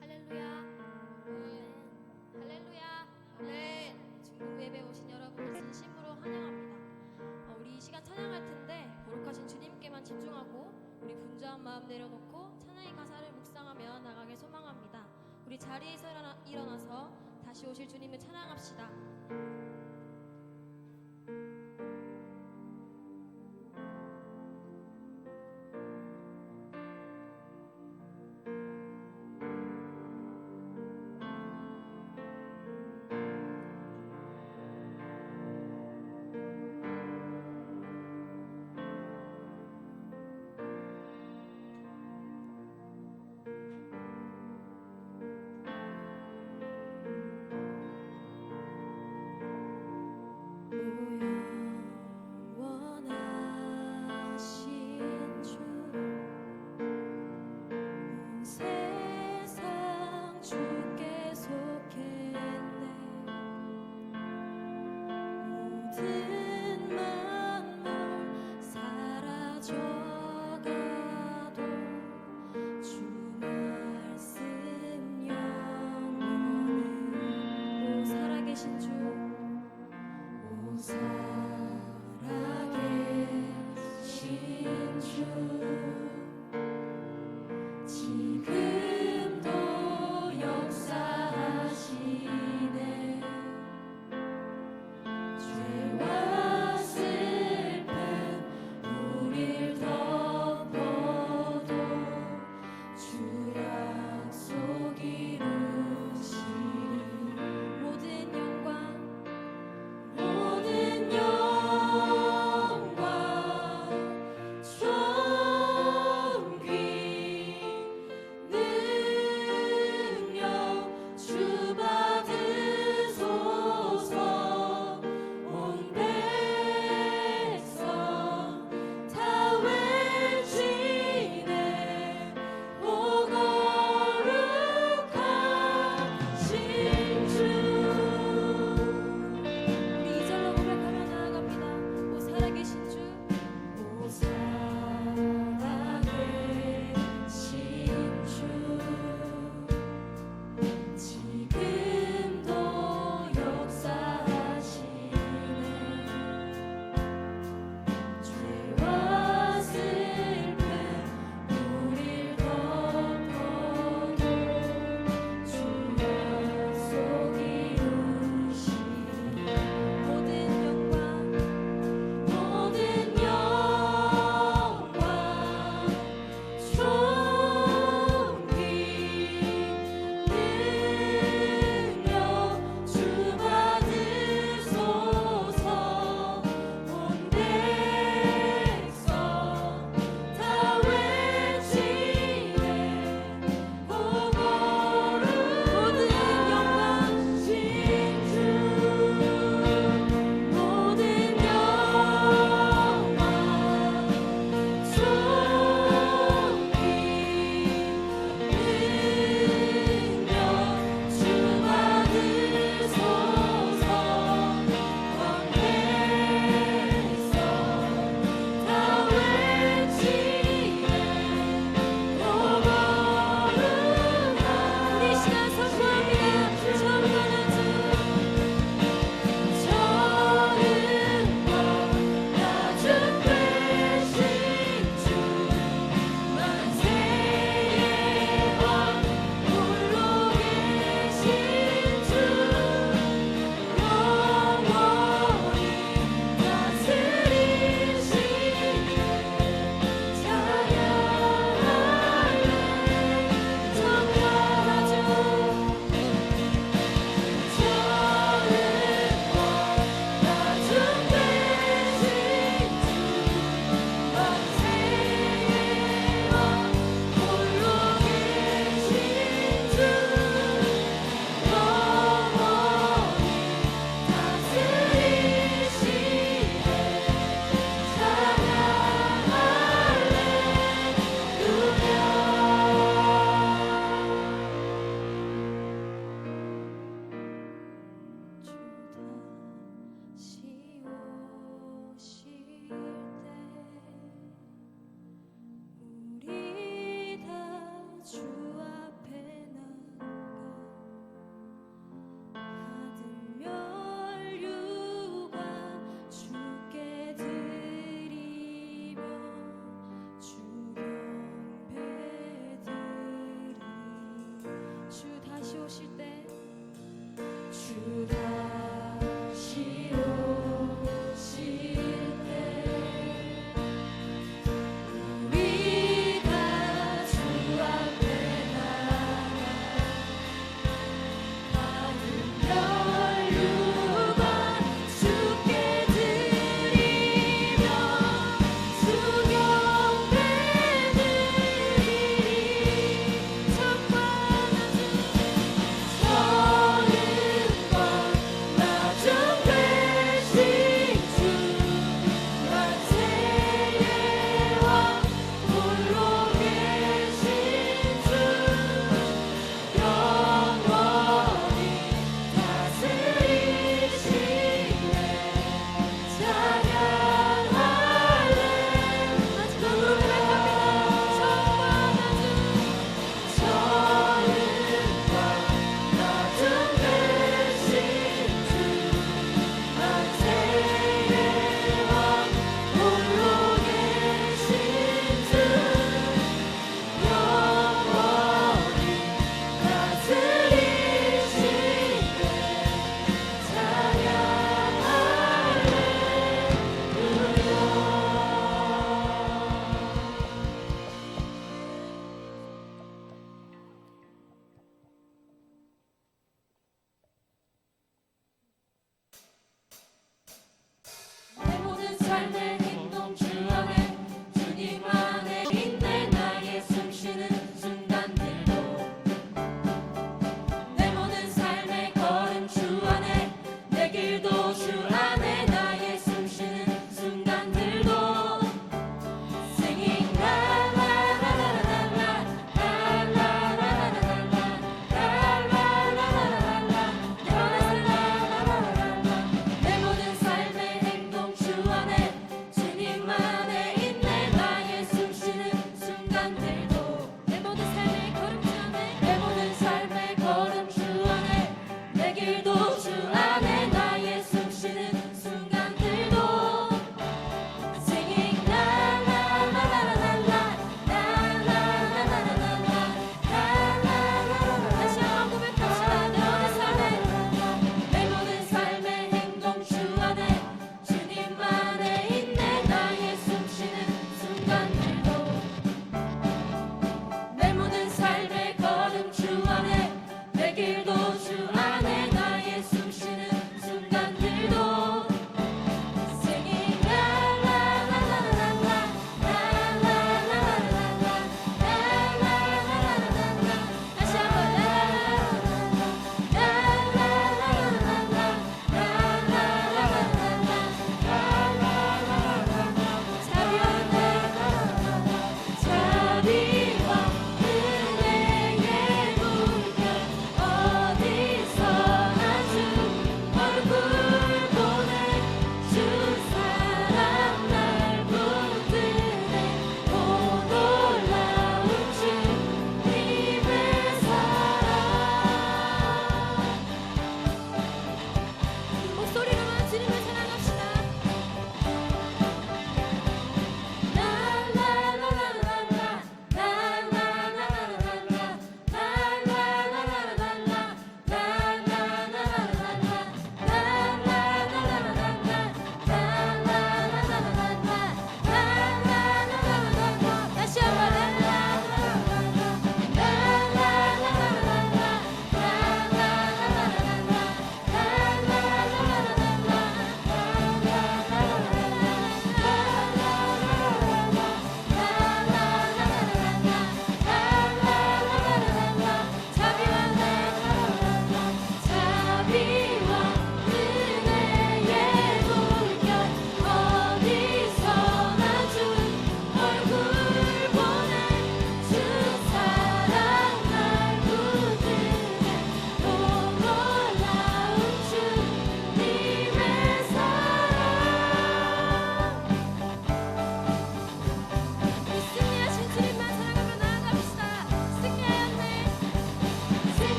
할렐루야. 할렐루야. 아멘. 중국 예배 오신 여러분을 진심으로 환영합니다. 우리 이 시간 찬양할 텐데 거룩하신 주님께만 집중하고 우리 분주한 마음 내려놓고 찬양의 가사를 묵상하며 나가길 소망합니다. 우리 자리에서 일어나서 다시 오실 주님을 찬양합시다. 오실 때 주 다시 오실 때 우리가 주 앞에 나가 받은 혈류관 주께 드리며 주 경배 드리리. 천만한 주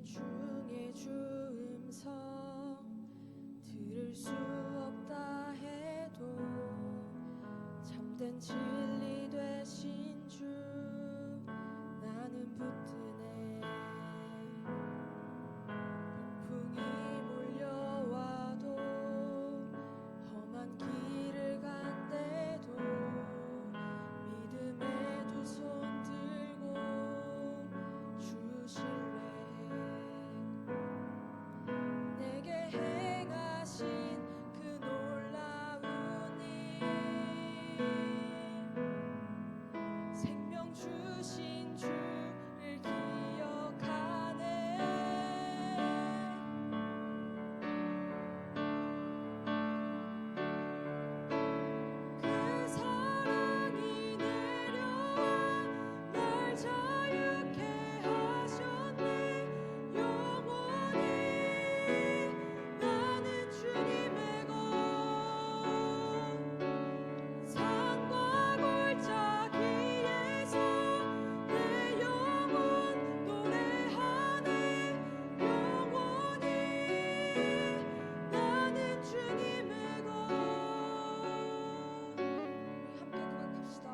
중에 주 음성 들을 수 없다 해도 참된 진리 되신 주 나는 붙드네. 폭풍이 몰려와도 험한 길을 간대도 믿음의 두 손 들고 주실래. 내게 행하신 그 놀라운 일 생명 주신 주를 기억하네. 그 사랑이 내려와 날 자유케 하셨네. 영원히 나는 주님의 것. 산과 골짜기에서 내 영혼 노래하네. 영원히 나는 주님의 것. 우리 함께 고백합시다.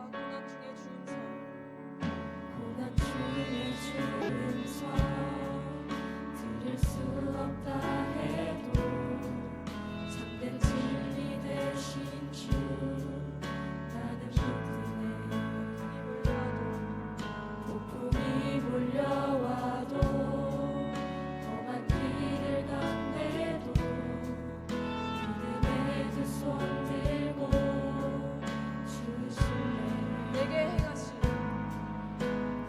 고난 중에 주 음성 들을 수 없다 해도 참된 진리 되신 주 나는 믿으네. 폭풍이 몰려와도 험한 길을 간대도 믿음의 두 손 들고 주실래.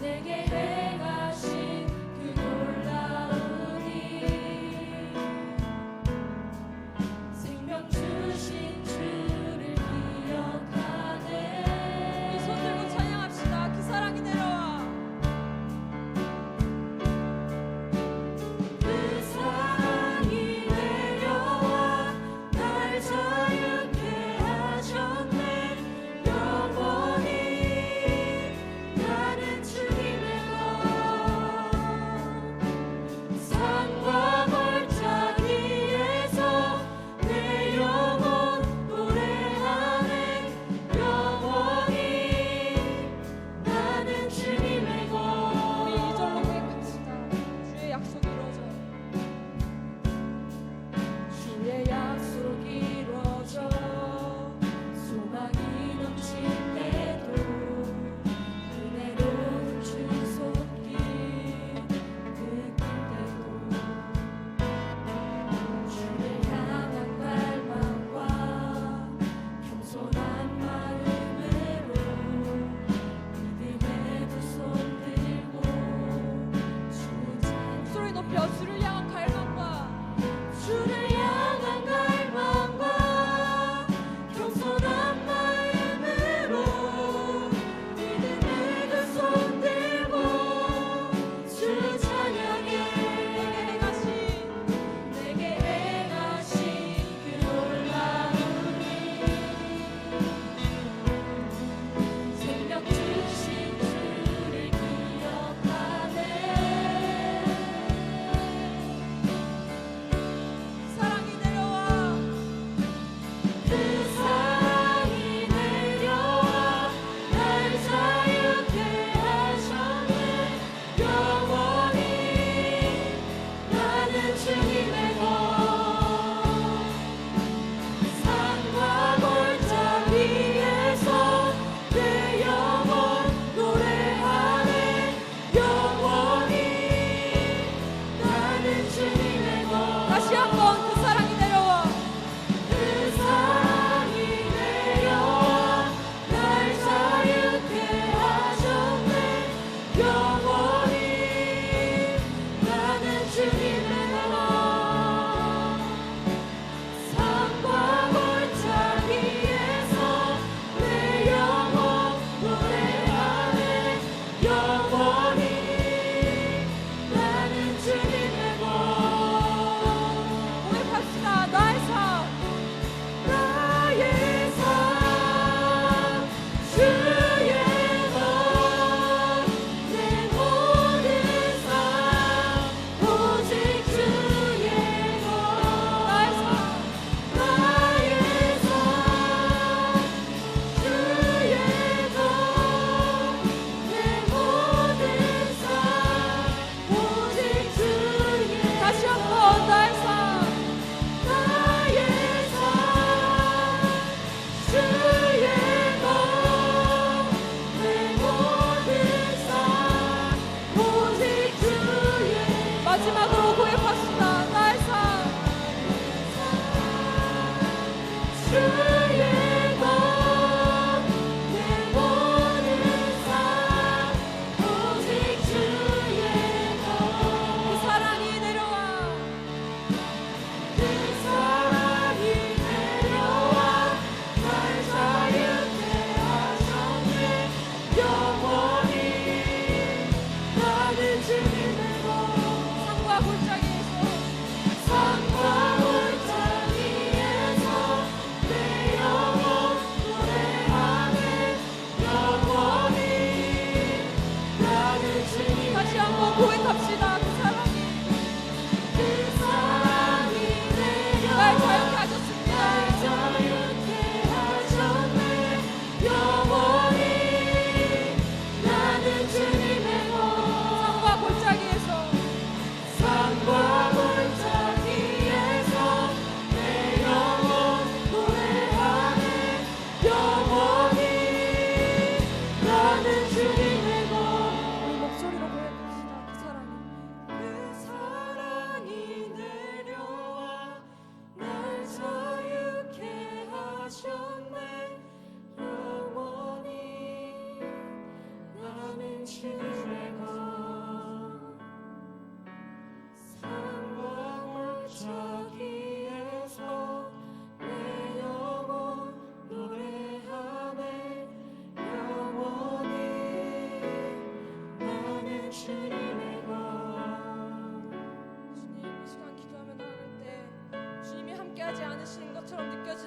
내게 행하신 그 놀라운 일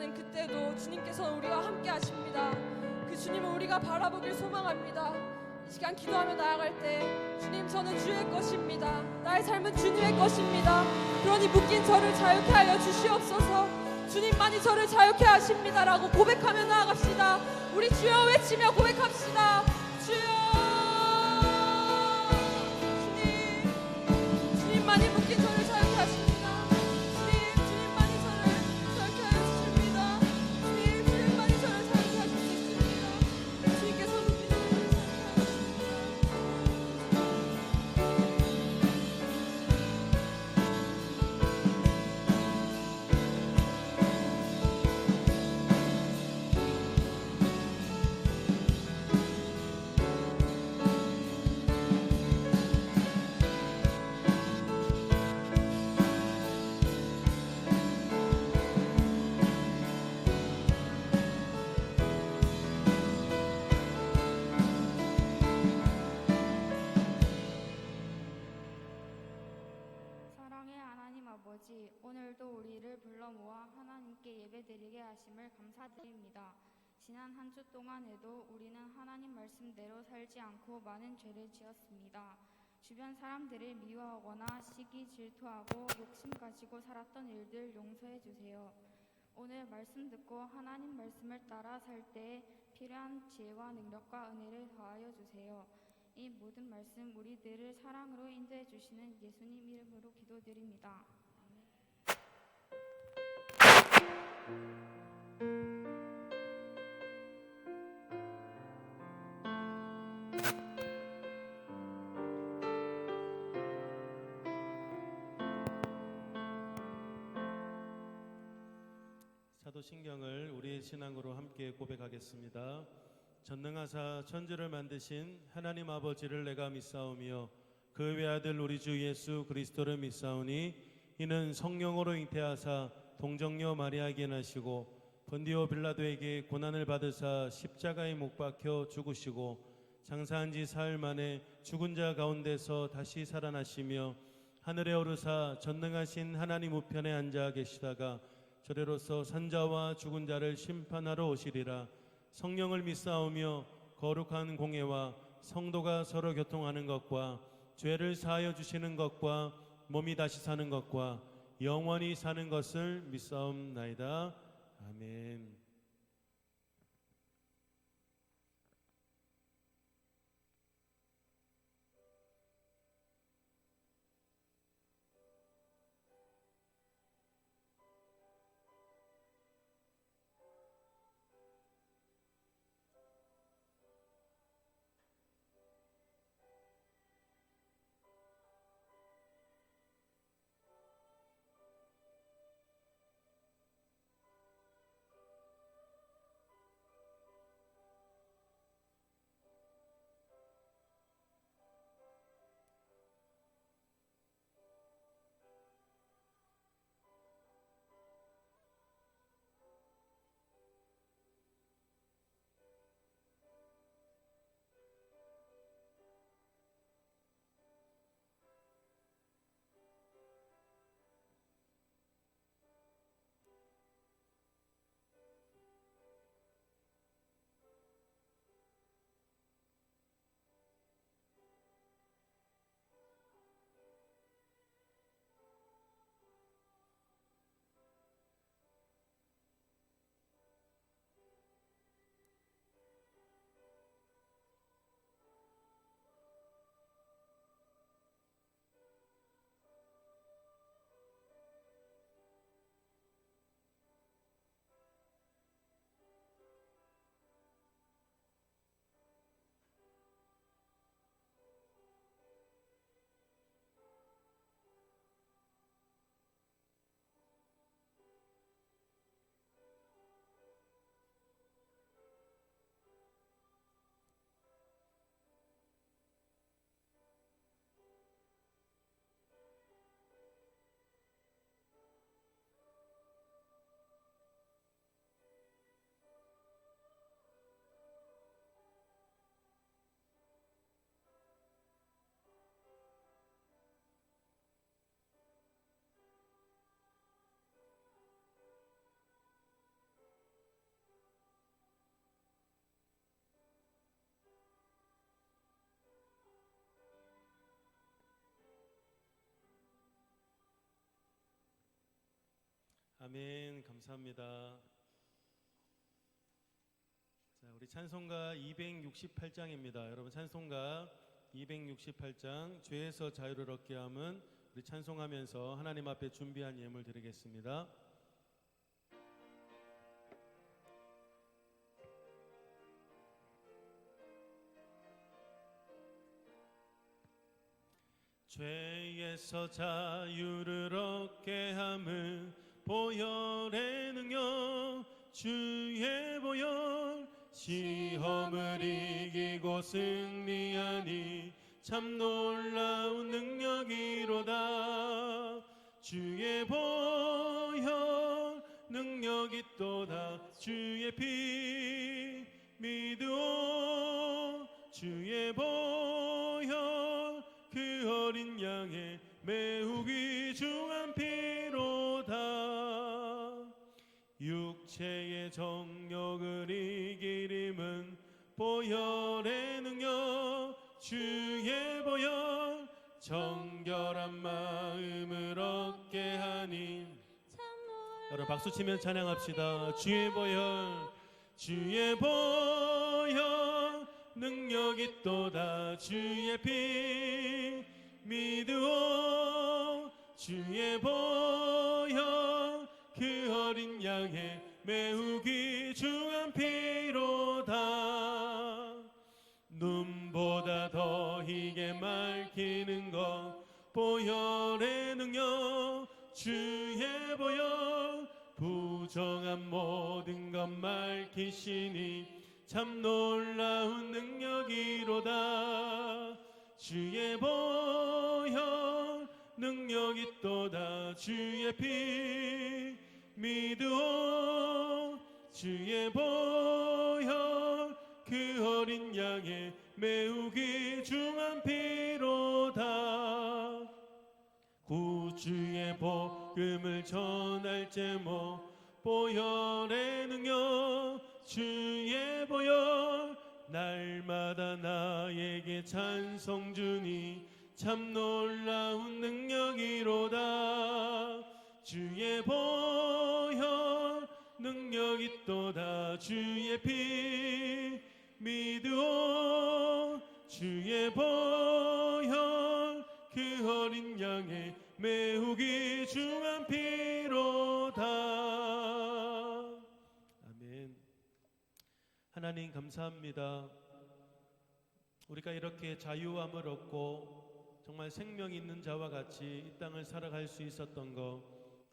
힘드신 그때도 주님께서는 우리와 함께 하십니다. 그 주님을 우리가 바라보길 소망합니다. 이 시간 기도하며 나아갈 때 주님, 저는 주의 것입니다. 나의 삶은 주님의 것입니다. 그러니 묶인 저를 자유케 하여 주시옵소서. 주님만이 저를 자유케 하십니다라고 고백하며 나아갑시다. 우리 주여 외치며 고백합시다. 주여, 주님만이 묶인 저를 자유케 하십니다. 주님만이 저를 자유케 하여 주십니다. 주님만이 저를 자유케 하실 수 있습니다. 주님께서 묶인 저를 자유케 하여 사랑의 하나님 아버지, 오늘도 우리를 불러 모아 하나님께 예배드리게 하심을 감사드립니다. 지난 한 주 동안에도 우리는 하나님 말씀대로 살지 않고 많은 죄를 지었습니다. 주변 사람들을 미워하거나 시기 질투하고 욕심 가지고 살았던 일들 용서해 주세요. 오늘 말씀 듣고 하나님 말씀을 따라 살 때 필요한 지혜와 능력과 은혜를 더하여 주세요. 이 모든 말씀 우리들을 사랑으로 인도해 주시는 예수님 이름으로 기도드립니다. 사도신경을 우리의 신앙으로 함께 고백하겠습니다. 전능하사 천지를 만드신 하나님 아버지를 내가 믿사오며 그 외아들 우리 주 예수 그리스도를 믿사오니 이는 성령으로 잉태하사 동정녀 마리아에게 나시고 본디오 빌라도에게 고난을 받으사 십자가에 못 박혀 죽으시고 장사한 지 사흘 만에 죽은 자 가운데서 다시 살아나시며 하늘에 오르사 전능하신 하나님 우편에 앉아 계시다가 저래로서 산자와 죽은 자를 심판하러 오시리라. 성령을 믿사오며 거룩한 공예와 성도가 서로 교통하는 것과 죄를 사하여 주시는 것과 몸이 다시 사는 것과 영원히 사는 것을 믿사옵나이다. 아멘. 아멘. 감사합니다. 자, 우리 찬송가 268장입니다. 여러분 찬송가 268장 죄에서 자유를 얻게 함은 우리 찬송하면서 하나님 앞에 준비한 예물 드리겠습니다. 죄에서 자유를 얻게 함은 보혈의 능력 주의 보혈 시험을 이기고 승리하니 참 놀라운 능력이로다. 주의 보혈 능력이 또다. 주의 피 믿으오. 주의 보혈 그 어린 양의 매우 귀중한 피로다. 육체의 정욕을 이기림은 보혈의 능력 주의 보혈 정결한 마음을 얻게 하니. 여러분 박수치면 찬양합시다. 주의 보혈 주의 보혈 능력이 또다. 주의 피 믿으오. 주의 보혈 그 어린 양의 매우 귀중한 피로다. 눈보다 더 희게 맑히는 것 보혈의 능력 주의 보혈 부정한 모든 것 맑히시니 참 놀라운 능력이로다. 주의 보혈 능력이 또다. 주의 피 믿으오. 주의 보혈 그 어린 양의 매우 귀중한 피로다. 구주의 복음을 전할 제목 보혈의 능력 주의 보혈 날마다 나에게 찬송 주니 참 놀라운 능력이로다. 주의 보혈 능력이 또다. 주의 피 믿으오. 주의 보혈 그 어린 양의 매우 귀중한 피로다. 아멘. 하나님 감사합니다. 우리가 이렇게 자유함을 얻고 정말 생명 있는 자와 같이 이 땅을 살아갈 수 있었던 것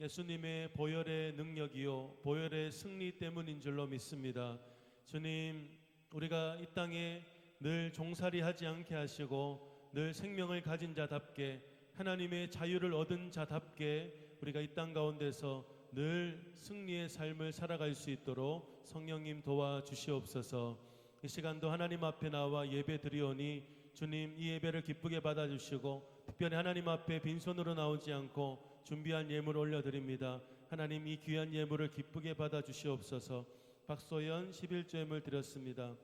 예수님의 보혈의 능력이요 보혈의 승리 때문인 줄로 믿습니다. 주님, 우리가 이 땅에 늘 종살이하지 않게 하시고 늘 생명을 가진 자답게 하나님의 자유를 얻은 자답게 우리가 이 땅 가운데서 늘 승리의 삶을 살아갈 수 있도록 성령님 도와주시옵소서. 이 시간도 하나님 앞에 나와 예배 드리오니 주님 이 예배를 기쁘게 받아주시고 특별히 하나님 앞에 빈손으로 나오지 않고 준비한 예물을 올려드립니다. 하나님 이 귀한 예물을 기쁘게 받아주시옵소서. 박소연 11조 예물 드렸습니다.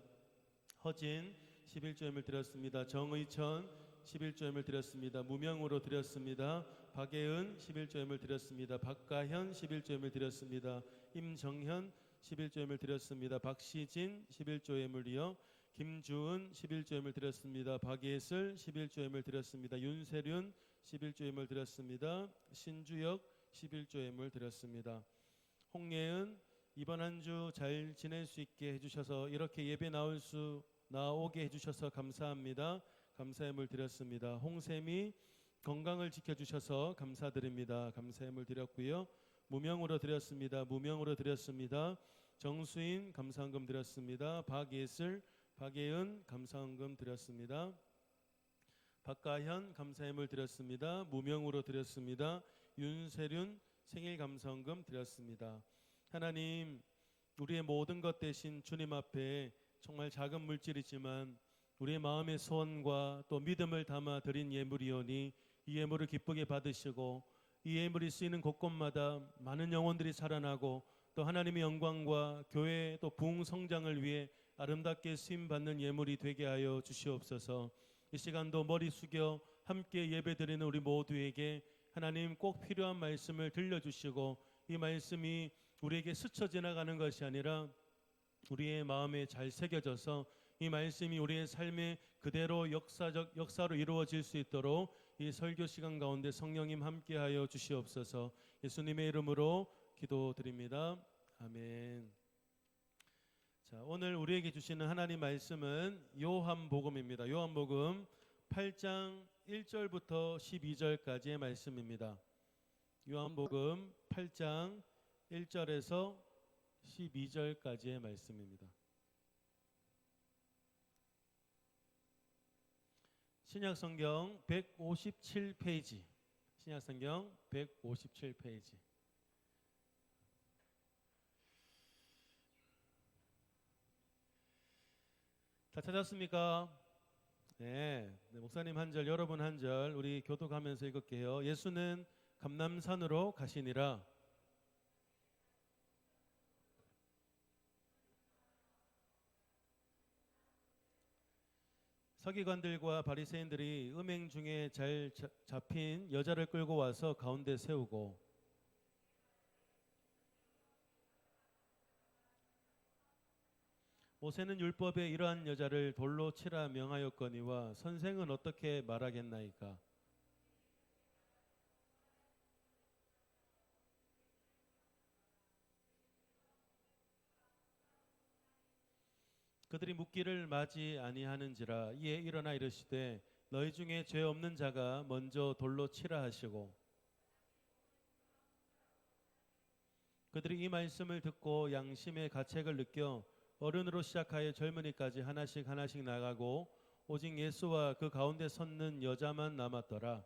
허진 11조 예물 드렸습니다. 정의천 11조 예물 드렸습니다. 무명으로 드렸습니다. 박예은 11조 예물 드렸습니다. 박가현 11조 예물 드렸습니다. 임정현 11조 예물 드렸습니다. 박시진 11조 예물이요. 김주은 11조 예물 드렸습니다. 박예슬 11조 예물 드렸습니다. 윤세륜 11조 예물 드렸습니다. 신주혁 11조 예물 드렸습니다. 홍예은 이번 한 주 잘 지낼 수 있게 해주셔서 이렇게 예배 나오게 해주셔서 감사합니다. 감사 예물 드렸습니다. 홍샘이 건강을 지켜주셔서 감사드립니다. 감사 예물 드렸고요. 무명으로 드렸습니다. 무명으로 드렸습니다. 정수인 감사헌금 드렸습니다. 박예슬 박예은 감사헌금 드렸습니다. 박가현 감사예물 드렸습니다. 무명으로 드렸습니다. 윤세륜 생일 감사헌금 드렸습니다. 하나님, 우리의 모든 것 대신 주님 앞에 정말 작은 물질이지만 우리의 마음의 소원과 또 믿음을 담아 드린 예물이오니 이 예물을 기쁘게 받으시고 이 예물이 쓰이는 곳곳마다 많은 영혼들이 살아나고 또 하나님의 영광과 교회 또 부흥 성장을 위해 아름답게 쓰임받는 예물이 되게 하여 주시옵소서. 이 시간도 머리 숙여 함께 예배드리는 우리 모두에게 하나님 꼭 필요한 말씀을 들려주시고 이 말씀이 우리에게 스쳐 지나가는 것이 아니라 우리의 마음에 잘 새겨져서 이 말씀이 우리의 삶에 그대로 역사로 이루어질 수 있도록 이 설교 시간 가운데 성령님 함께하여 주시옵소서. 예수님의 이름으로 기도드립니다. 아멘. 자, 오늘 우리에게 주시는 하나님 말씀은 요한복음입니다. 요한복음 8장 1절부터 12절까지의 말씀입니다. 요한복음 8장 1절에서 12절까지의 말씀입니다. 신약성경 157페이지. 신약성경 157페이지. 다 찾았습니까? 네, 목사님 한 절, 여러분 한 절, 우리 교독하면서 읽을게요. 예수는 감람산으로 가시니라. 서기관들과 바리새인들이 음행 중에 잘 잡힌 여자를 끌고 와서 가운데 세우고 모세는 율법에 이러한 여자를 돌로 치라 명하였거니와 선생은 어떻게 말하겠나이까? 그들이 묻기를 마지 아니하는지라. 이에 일어나 이르시되 너희 중에 죄 없는 자가 먼저 돌로 치라 하시고 그들이 이 말씀을 듣고 양심의 가책을 느껴 어른으로 시작하여 젊은이까지 하나씩 나가고 오직 예수와 그 가운데 섰는 여자만 남았더라.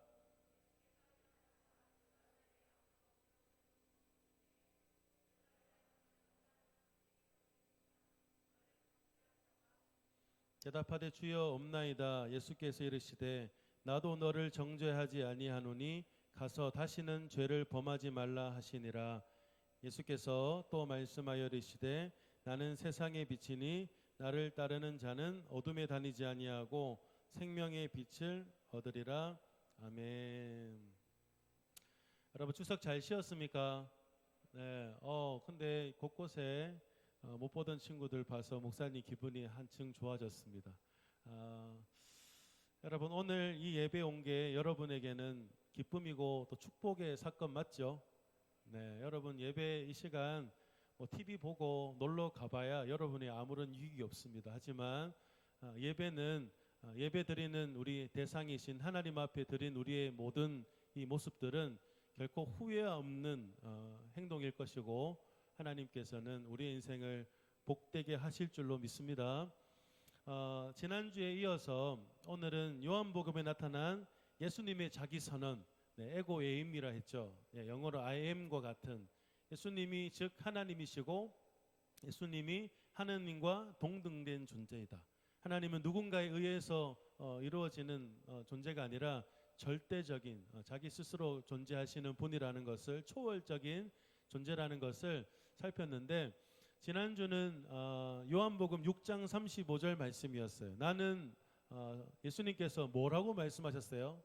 대답하되 주여 없나이다. 예수께서 이르시되 나도 너를 정죄하지 아니하노니 가서 다시는 죄를 범하지 말라 하시니라. 예수께서 또 말씀하여 이르시되 나는 세상의 빛이니 나를 따르는 자는 어둠에 다니지 아니하고 생명의 빛을 얻으리라. 아멘. 여러분 추석 잘 쉬었습니까? 네. 근데 곳곳에 못 보던 친구들 봐서 목사님 기분이 한층 좋아졌습니다. 여러분 오늘 이 예배 온 게 여러분에게는 기쁨이고 또 축복의 사건 맞죠? 네, 여러분 예배 이 시간 TV 보고 놀러 가봐야 여러분이 아무런 유익이 없습니다. 하지만 예배는 예배 드리는 우리 대상이신 하나님 앞에 드린 우리의 모든 이 모습들은 결코 후회 없는 행동일 것이고 하나님께서는 우리의 인생을 복되게 하실 줄로 믿습니다. 지난주에 이어서 오늘은 요한복음에 나타난 예수님의 자기 선언, 에고 에임이라 했죠. 영어로 I am과 같은 예수님이 즉 하나님이시고 예수님이 하나님과 동등된 존재이다. 하나님은 누군가에 의해서 이루어지는 존재가 아니라 절대적인 자기 스스로 존재하시는 분이라는 것을, 초월적인 존재라는 것을 살폈는데, 지난주는 요한복음 6장 35절 말씀이었어요. 나는 예수님께서 뭐라고 말씀하셨어요?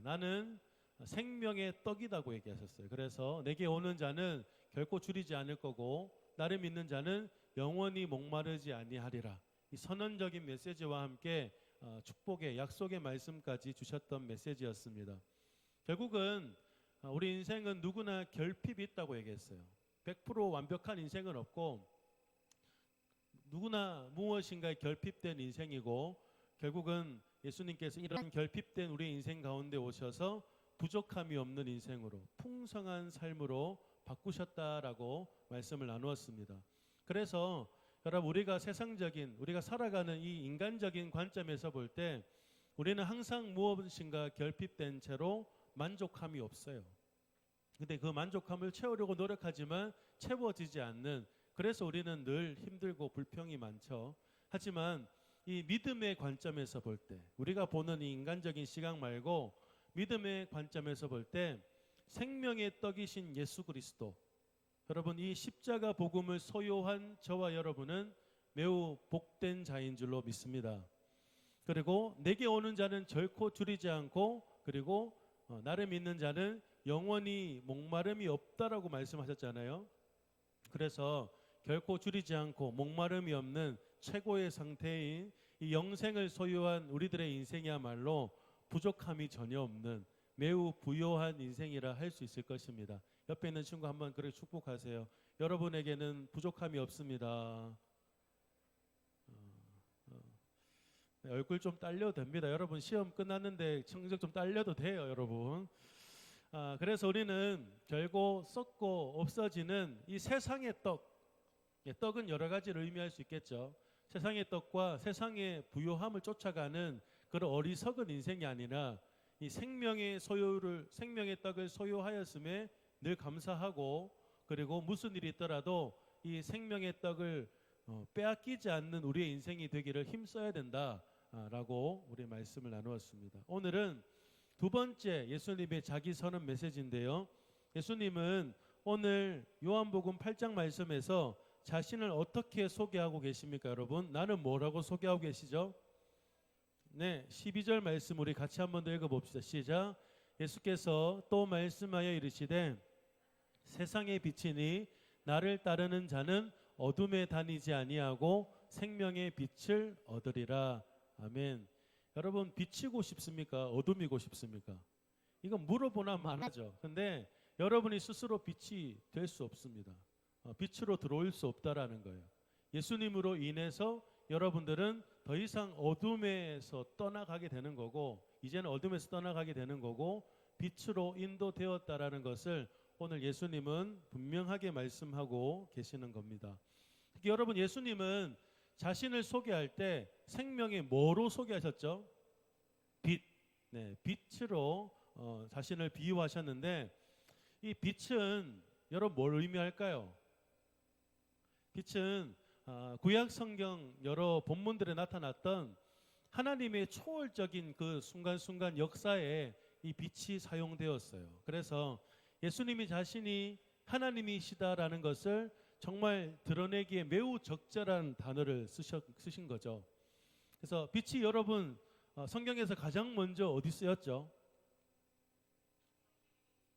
나는 생명의 떡이라고 얘기하셨어요. 그래서 내게 오는 자는 결코 줄이지 않을 거고 나를 믿는 자는 영원히 목마르지 아니하리라. 이 선언적인 메시지와 함께 축복의 약속의 말씀까지 주셨던 메시지였습니다. 결국은 우리 인생은 누구나 결핍이 있다고 얘기했어요. 100% 완벽한 인생은 없고 누구나 무엇인가에 결핍된 인생이고, 결국은 예수님께서 이런 결핍된 우리 인생 가운데 오셔서 부족함이 없는 인생으로, 풍성한 삶으로 바꾸셨다라고 말씀을 나누었습니다. 그래서 여러분, 우리가 세상적인, 우리가 살아가는 이 인간적인 관점에서 볼 때 우리는 항상 무엇인가 결핍된 채로 만족함이 없어요. 근데 그 만족함을 채우려고 노력하지만 채워지지 않는, 그래서 우리는 늘 힘들고 불평이 많죠. 하지만 이 믿음의 관점에서 볼 때, 우리가 보는 이 인간적인 시각 말고 믿음의 관점에서 볼 때 생명의 떡이신 예수 그리스도, 여러분 이 십자가 복음을 소유한 저와 여러분은 매우 복된 자인 줄로 믿습니다. 그리고 내게 오는 자는 결코 줄이지 않고, 그리고 나를 믿는 자는 영원히 목마름이 없다라고 말씀하셨잖아요. 그래서 결코 줄이지 않고 목마름이 없는 최고의 상태인 이 영생을 소유한 우리들의 인생이야말로 부족함이 전혀 없는 매우 부요한 인생이라 할 수 있을 것입니다. 옆에 있는 친구 한번 그렇게 축복하세요. 여러분에게는 부족함이 없습니다. 네, 얼굴 좀 딸려도 됩니다. 여러분 시험 끝났는데 성적 좀 딸려도 돼요, 여러분. 그래서 우리는 결국 썩고 없어지는 이 세상의 떡, 떡은 여러 가지를 의미할 수 있겠죠. 세상의 떡과 세상의 부요함을 쫓아가는 그런 어리석은 인생이 아니라 이 생명의 떡을 소유하였음에 늘 감사하고, 그리고 무슨 일이 있더라도 이 생명의 떡을 빼앗기지 않는 우리의 인생이 되기를 힘써야 된다라고 우리 말씀을 나누었습니다. 오늘은 두 번째 예수님의 자기 선언 메시지인데요. 예수님은 오늘 요한복음 8장 말씀에서 자신을 어떻게 소개하고 계십니까, 여러분? 나는 뭐라고 소개하고 계시죠? 네, 12절 말씀 우리 같이 한번 더 읽어봅시다. 시작. 예수께서 또 말씀하여 이르시되 세상의 빛이니 나를 따르는 자는 어둠에 다니지 아니하고 생명의 빛을 얻으리라. 아멘. 여러분, 빛이고 싶습니까? 어둠이고 싶습니까? 이거 물어보나 말하죠. 근데 여러분이 스스로 빛이 될 수 없습니다. 빛으로 들어올 수 없다라는 거예요. 예수님으로 인해서 여러분들은 더 이상 어둠에서 떠나가게 되는 거고, 이제는 어둠에서 떠나가게 되는 거고, 빛으로 인도되었다라는 것을 오늘 예수님은 분명하게 말씀하고 계시는 겁니다. 특히 여러분, 예수님은 자신을 소개할 때 생명의 뭐로 소개하셨죠? 빛, 네, 빛으로 자신을 비유하셨는데, 이 빛은 여러분 뭘 의미할까요? 빛은 구약 성경 여러 본문들에 나타났던 하나님의 초월적인 그 순간순간 역사에 이 빛이 사용되었어요. 그래서 예수님이 자신이 하나님이시다라는 것을 정말 드러내기에 매우 적절한 단어를 쓰신 거죠. 그래서 빛이 여러분 성경에서 가장 먼저 어디 쓰였죠?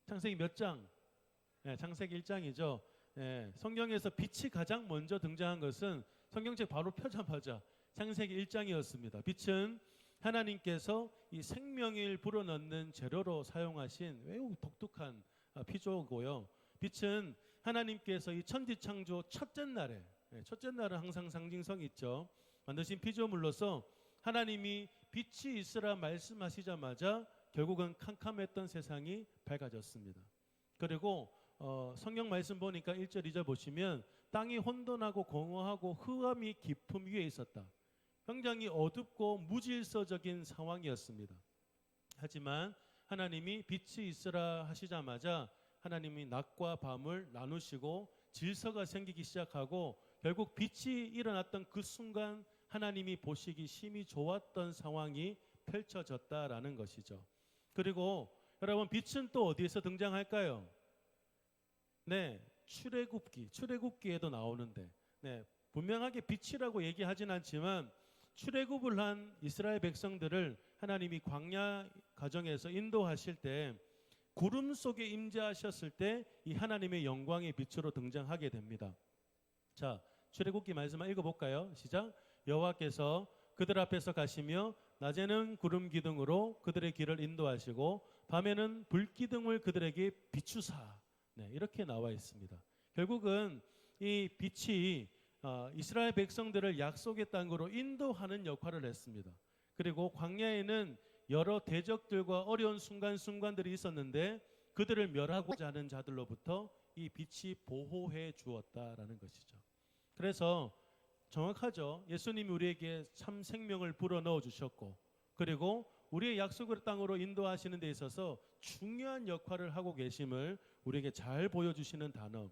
창세기 몇 장? 네, 창세기 1장이죠. 네, 성경에서 빛이 가장 먼저 등장한 것은 성경책 바로 펴자마자 창세기 1장이었습니다. 빛은 하나님께서 이 생명을 불어넣는 재료로 사용하신 매우 독특한 피조고요. 빛은 하나님께서 이 천지창조 첫째 날에, 첫째 날은 항상 상징성이 있죠. 만드신 피조물로서 하나님이 빛이 있으라 말씀하시자마자 결국은 캄캄했던 세상이 밝아졌습니다. 그리고 성경 말씀 보니까 1절 2절 보시면 땅이 혼돈하고 공허하고 흑암이 깊음 위에 있었다. 굉장히 어둡고 무질서적인 상황이었습니다. 하지만 하나님이 빛이 있으라 하시자마자 하나님이 낮과 밤을 나누시고 질서가 생기기 시작하고 결국 빛이 일어났던 그 순간 하나님이 보시기 심히 좋았던 상황이 펼쳐졌다라는 것이죠. 그리고 여러분, 빛은 또 어디에서 등장할까요? 네, 출애굽기에도 나오는데, 네, 분명하게 빛이라고 얘기하진 않지만 출애굽을 한 이스라엘 백성들을 하나님이 광야 과정에서 인도하실 때 구름 속에 임재하셨을 때 이 하나님의 영광의 빛으로 등장하게 됩니다. 자, 출애굽기 말씀 읽어볼까요? 시작. 여호와께서 그들 앞에서 가시며 낮에는 구름 기둥으로 그들의 길을 인도하시고 밤에는 불 기둥을 그들에게 비추사. 네, 이렇게 나와 있습니다. 결국은 이 빛이 이스라엘 백성들을 약속의 땅으로 인도하는 역할을 했습니다. 그리고 광야에는 여러 대적들과 어려운 순간들이 있었는데 그들을 멸하고자 하는 자들로부터 이 빛이 보호해 주었다라는 것이죠. 그래서 정확하죠. 예수님이 우리에게 참 생명을 불어넣어 주셨고, 그리고 우리의 약속의 땅으로 인도하시는 데 있어서 중요한 역할을 하고 계심을 우리에게 잘 보여주시는 단어.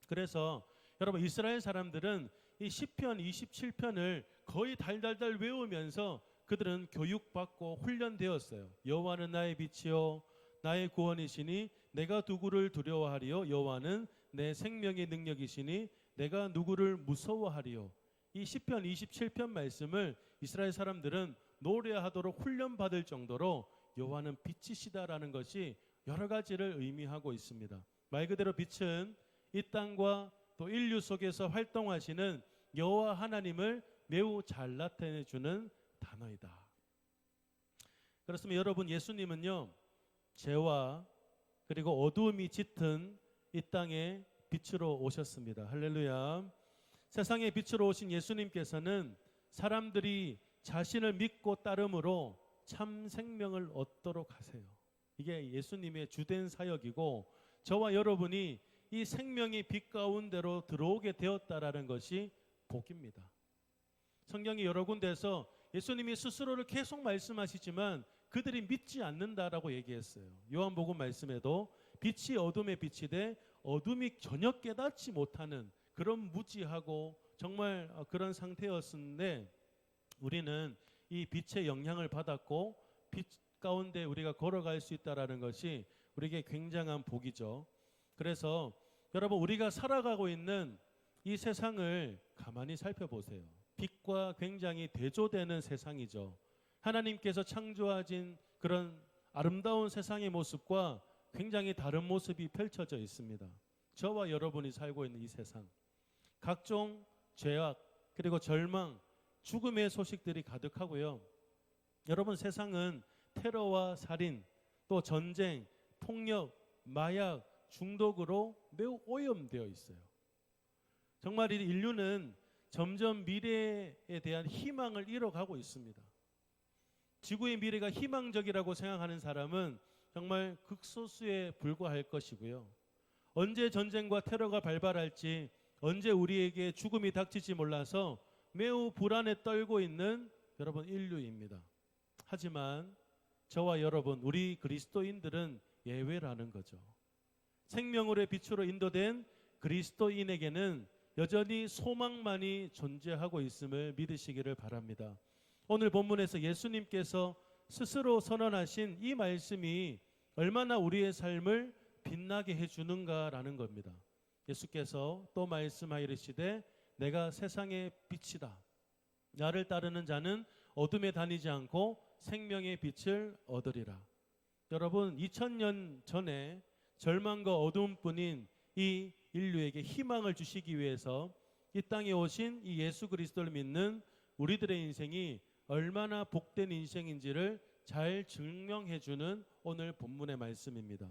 그래서 여러분, 이스라엘 사람들은 이 시편 27편을 거의 달달달 외우면서 그들은 교육받고 훈련되었어요. 여호와는 나의 빛이요 나의 구원이시니 내가 누구를 두려워하리요? 여호와는 내 생명의 능력이시니 내가 누구를 무서워하리요? 이 시편 27편 말씀을 이스라엘 사람들은 노래하도록 훈련받을 정도로 여호와는 빛이시다라는 것이 여러 가지를 의미하고 있습니다. 말 그대로 빛은 이 땅과 또 인류 속에서 활동하시는 여호와 하나님을 매우 잘 나타내주는 단어이다. 그렇습니다. 여러분, 예수님은요, 죄와 그리고 어두움이 짙은 이 땅에 빛으로 오셨습니다. 할렐루야. 세상에 빛으로 오신 예수님께서는 사람들이 자신을 믿고 따름으로 참 생명을 얻도록 하세요. 이게 예수님의 주된 사역이고, 저와 여러분이 이 생명의 빛 가운데로 들어오게 되었다라는 것이 복입니다. 성경이 여러 군데에서 예수님이 스스로를 계속 말씀하시지만 그들이 믿지 않는다라고 얘기했어요. 요한복음 말씀에도 빛이 어둠에 비치되 어둠이 전혀 깨닫지 못하는 그런 무지하고 정말 그런 상태였는데, 우리는 이 빛의 영향을 받았고 빛 가운데 우리가 걸어갈 수 있다라는 것이 우리에게 굉장한 복이죠. 그래서 여러분, 우리가 살아가고 있는 이 세상을 가만히 살펴보세요. 빛과 굉장히 대조되는 세상이죠. 하나님께서 창조하신 그런 아름다운 세상의 모습과 굉장히 다른 모습이 펼쳐져 있습니다. 저와 여러분이 살고 있는 이 세상, 각종 죄악 그리고 절망, 죽음의 소식들이 가득하고요. 여러분, 세상은 테러와 살인, 또 전쟁, 폭력, 마약, 중독으로 매우 오염되어 있어요. 정말 이 인류는 점점 미래에 대한 희망을 잃어가고 있습니다. 지구의 미래가 희망적이라고 생각하는 사람은 정말 극소수에 불과할 것이고요. 언제 전쟁과 테러가 발발할지, 언제 우리에게 죽음이 닥칠지 몰라서 매우 불안에 떨고 있는 여러분 인류입니다. 하지만 저와 여러분, 우리 그리스도인들은 예외라는 거죠. 생명으로의 빛으로 인도된 그리스도인에게는 여전히 소망만이 존재하고 있음을 믿으시기를 바랍니다. 오늘 본문에서 예수님께서 스스로 선언하신 이 말씀이 얼마나 우리의 삶을 빛나게 해주는가라는 겁니다. 예수께서 또 말씀하이르시되 내가 세상의 빛이다. 나를 따르는 자는 어둠에 다니지 않고 생명의 빛을 얻으리라. 여러분, 2000년 전에 절망과 어두움뿐인 이 인류에게 희망을 주시기 위해서 이 땅에 오신 이 예수 그리스도를 믿는 우리들의 인생이 얼마나 복된 인생인지를 잘 증명해주는 오늘 본문의 말씀입니다.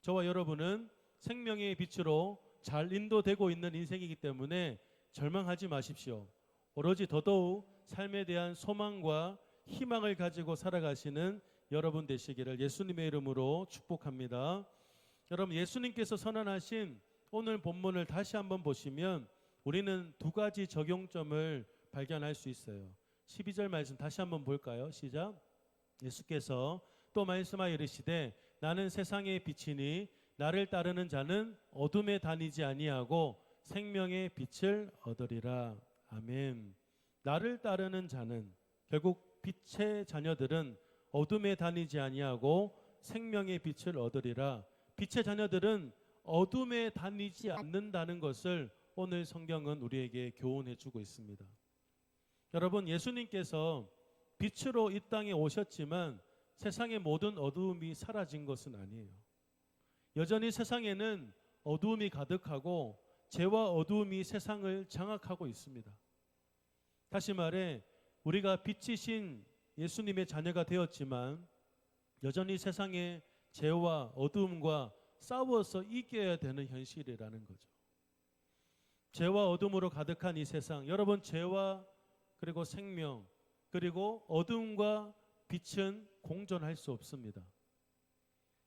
저와 여러분은 생명의 빛으로 잘 인도되고 있는 인생이기 때문에 절망하지 마십시오. 오로지 더더욱 삶에 대한 소망과 희망을 가지고 살아가시는 여러분 되시기를 예수님의 이름으로 축복합니다. 여러분, 예수님께서 선언하신 오늘 본문을 다시 한번 보시면 우리는 두 가지 적용점을 발견할 수 있어요. 12절 말씀 다시 한번 볼까요? 시작. 예수께서 또 말씀하여 이르시되 나는 세상의 빛이니 나를 따르는 자는 어둠에 다니지 아니하고 생명의 빛을 얻으리라. 아멘. 나를 따르는 자는, 결국 빛의 자녀들은 어둠에 다니지 아니하고 생명의 빛을 얻으리라. 빛의 자녀들은 어둠에 다니지 않는다는 것을 오늘 성경은 우리에게 교훈해 주고 있습니다. 여러분, 예수님께서 빛으로 이 땅에 오셨지만 세상의 모든 어두움이 사라진 것은 아니에요. 여전히 세상에는 어두움이 가득하고 죄와 어두움이 세상을 장악하고 있습니다. 다시 말해, 우리가 빛이신 예수님의 자녀가 되었지만 여전히 세상의 죄와 어두움과 싸워서 이겨야 되는 현실이라는 거죠. 죄와 어둠으로 가득한 이 세상, 여러분, 죄와 그리고 생명 그리고 어둠과 빛은 공존할 수 없습니다.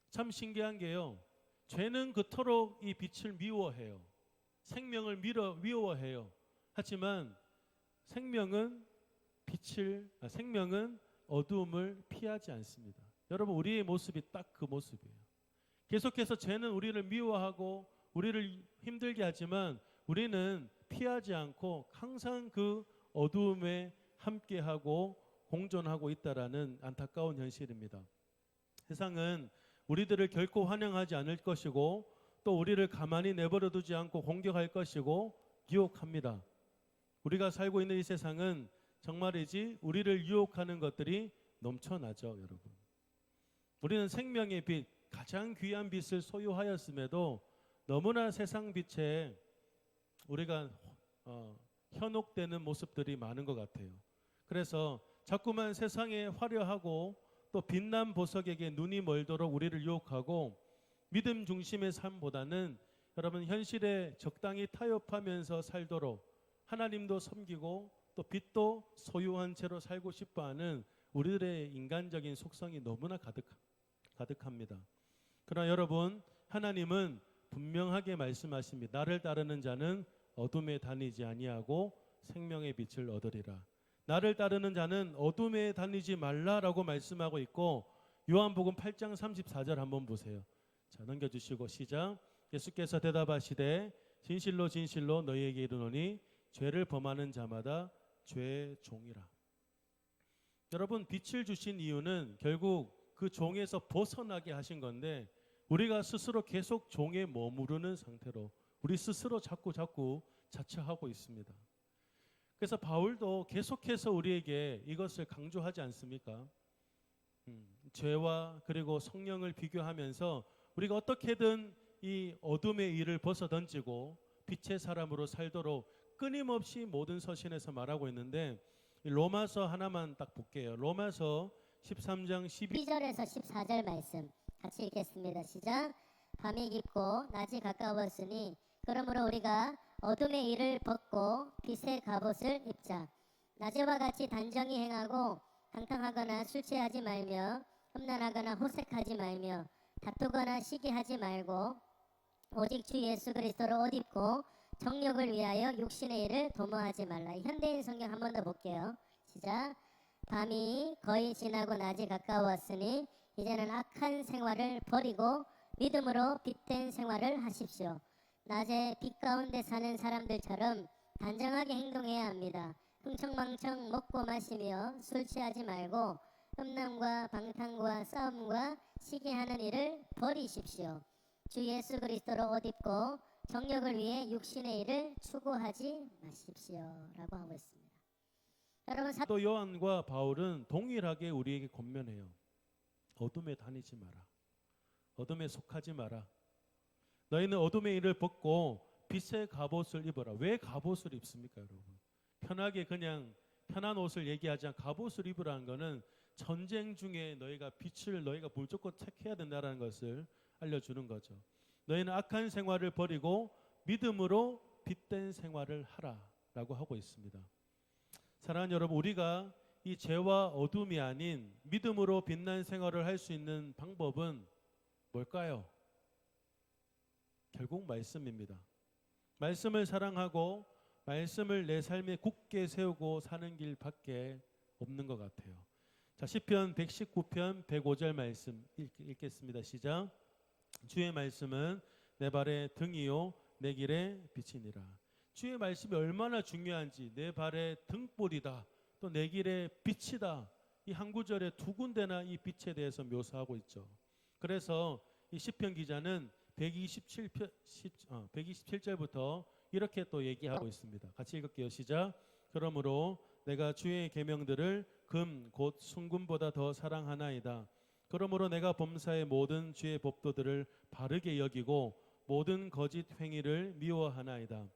참 신기한 게요, 죄는 그토록 이 빛을 미워해요. 생명을 미워해요. 하지만 생명은 어두움을 피하지 않습니다. 여러분, 우리의 모습이 딱 그 모습이에요. 계속해서 죄는 우리를 미워하고 우리를 힘들게 하지만 우리는 피하지 않고 항상 그 어두움에 함께하고 공존하고 있다라는 안타까운 현실입니다. 세상은 우리들을 결코 환영하지 않을 것이고 또 우리를 가만히 내버려 두지 않고 공격할 것이고 유혹합니다. 우리가 살고 있는 이 세상은 정말이지 우리를 유혹하는 것들이 넘쳐나죠, 여러분. 우리는 생명의 빛, 가장 귀한 빛을 소유하였음에도 너무나 세상 빛에 우리가 현혹되는 모습들이 많은 것 같아요. 그래서 자꾸만 세상에 화려하고 또 빛난 보석에게 눈이 멀도록 우리를 유혹하고 믿음 중심의 삶보다는 여러분 현실에 적당히 타협하면서 살도록 하나님도 섬기고 또 빛도 소유한 채로 살고 싶어하는 우리들의 인간적인 속성이 너무나 가득합니다. 그러나 여러분, 하나님은 분명하게 말씀하십니다. 나를 따르는 자는 어둠에 다니지 아니하고 생명의 빛을 얻으리라. 나를 따르는 자는 어둠에 다니지 말라라고 말씀하고 있고, 요한복음 8장 34절 한번 보세요. 자, 넘겨주시고 시작. 예수께서 대답하시되 진실로 진실로 너희에게 이르노니 죄를 범하는 자마다 죄의 종이라. 여러분, 빛을 주신 이유는 결국 그 종에서 벗어나게 하신 건데, 우리가 스스로 계속 종에 머무르는 상태로 우리 스스로 자꾸 자처하고 있습니다. 그래서 바울도 계속해서 우리에게 이것을 강조하지 않습니까? 죄와 그리고 성령을 비교하면서 우리가 어떻게든 이 어둠의 일을 벗어던지고 빛의 사람으로 살도록 끊임없이 모든 서신에서 말하고 있는데, 로마서 하나만 딱 볼게요. 로마서 13장 12절에서 14절 말씀 같이 읽겠습니다. 시작. 밤이 깊고 낮이 가까웠으니 그러므로 우리가 어둠의 일을 벗고 빛의 갑옷을 입자. 낮에와 같이 단정히 행하고 방탕하거나 술 취하지 말며 험난하거나 호색하지 말며 다투거나 시기하지 말고 오직 주 예수 그리스도를 옷 입고 정욕을 위하여 육신의 일을 도모하지 말라. 현대인 성경 한 번 더 볼게요. 시작. 밤이 거의 지나고 낮이 가까웠으니 이제는 악한 생활을 버리고 믿음으로 빛된 생활을 하십시오. 낮에 빛 가운데 사는 사람들처럼 단정하게 행동해야 합니다. 흥청망청 먹고 마시며 술 취하지 말고 흠남과 방탕과 싸움과 시기하는 일을 버리십시오. 주 예수 그리스도로 옷 입고 정욕을 위해 육신의 일을 추구하지 마십시오 라고 하고 있습니다. 여러분, 또 요한과 바울은 동일하게 우리에게 권면해요. 어둠에 다니지 마라. 어둠에 속하지 마라. 너희는 어둠의 일을 벗고 빛의 갑옷을 입어라. 왜 갑옷을 입습니까, 여러분? 편하게 그냥 편한 옷을 얘기하지 않고 갑옷을 입으라는 것은 전쟁 중에 너희가 빛을 너희가 무조건 택해야 된다는 것을 알려주는 거죠. 너희는 악한 생활을 버리고 믿음으로 빛된 생활을 하라라고 하고 있습니다. 사랑하는 여러분, 우리가 이 죄와 어둠이 아닌 믿음으로 빛난 생활을 할 수 있는 방법은 뭘까요? 결국 말씀입니다. 말씀을 사랑하고 말씀을 내 삶에 굳게 세우고 사는 길밖에 없는 것 같아요. 자, 시편 119편 105절 말씀 읽겠습니다. 시작. 주의 말씀은 내 발의 등이요 내 길의 빛이니라. 주의 말씀이 얼마나 중요한지, 내 발의 등불이다, 또 내 길의 빛이다. 이 한 구절에 두 군데나 이 빛에 대해서 묘사하고 있죠. 그래서 이 시편 기자는 127절부터 이렇게 또 얘기하고 있습니다. 같이 읽을게요. 시작. 그러므로 내가 주의 계명들을 금 곧 순금보다 더 사랑하나이다. 그러므로 내가 범사의 모든 주의 법도들을 바르게 여기고 모든 거짓 행위를 미워하나이다.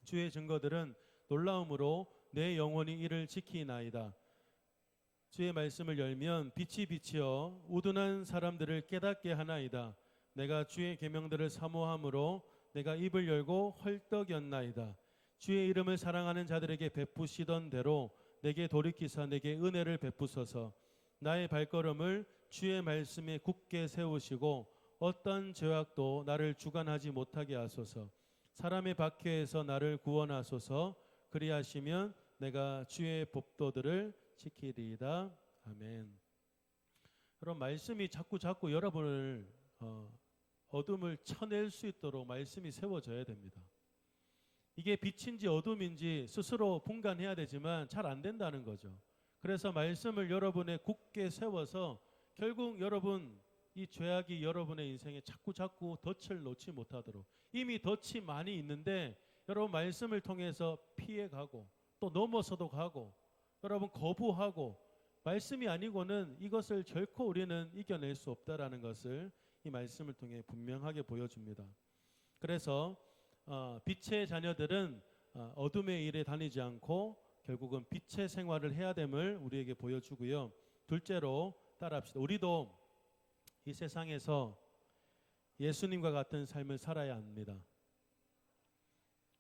주의 증거들은 놀라움으로 내 영혼이 이를 지키나이다. 주의 말씀을 열면 빛이 비치어 우둔한 사람들을 깨닫게 하나이다. 내가 주의 계명들을 사모함으로 내가 입을 열고 헐떡였나이다. 주의 이름을 사랑하는 자들에게 베푸시던 대로 내게 돌이키사 내게 은혜를 베푸소서. 나의 발걸음을 주의 말씀에 굳게 세우시고 어떤 죄악도 나를 주관하지 못하게 하소서. 사람의 박해에서 나를 구원하소서. 그리하시면 내가 주의 법도들을 지키리이다. 아멘. 그럼 말씀이 자꾸 여러분을 어둠을 쳐낼 수 있도록 말씀이 세워져야 됩니다. 이게 빛인지 어둠인지 스스로 분간해야 되지만 잘 안 된다는 거죠. 그래서 말씀을 여러분의 굳게 세워서 결국 여러분 이 죄악이 여러분의 인생에 자꾸 덫을 놓지 못하도록, 이미 덫이 많이 있는데 여러분 말씀을 통해서 피해가고 또 넘어서도 가고 여러분 거부하고, 말씀이 아니고는 이것을 결코 우리는 이겨낼 수 없다라는 것을 이 말씀을 통해 분명하게 보여줍니다. 그래서 빛의 자녀들은 어둠의 일에 다니지 않고 결국은 빛의 생활을 해야 됨을 우리에게 보여주고요. 둘째로 따라합시다. 우리도 이 세상에서 예수님과 같은 삶을 살아야 합니다.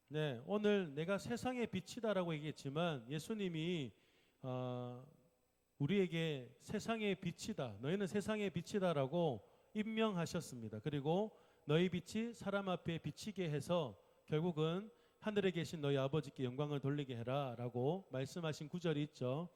네, 오늘 내가 세상의 빛이다라고 얘기했지만 예수님이 우리에게 세상의 빛이다, 너희는 세상의 빛이다라고 임명하셨습니다. 그리고 너희 빛이 사람 앞에 비치게 해서 결국은 하늘에 계신 너희 아버지께 영광을 돌리게 해라 라고 말씀하신 구절이 있죠.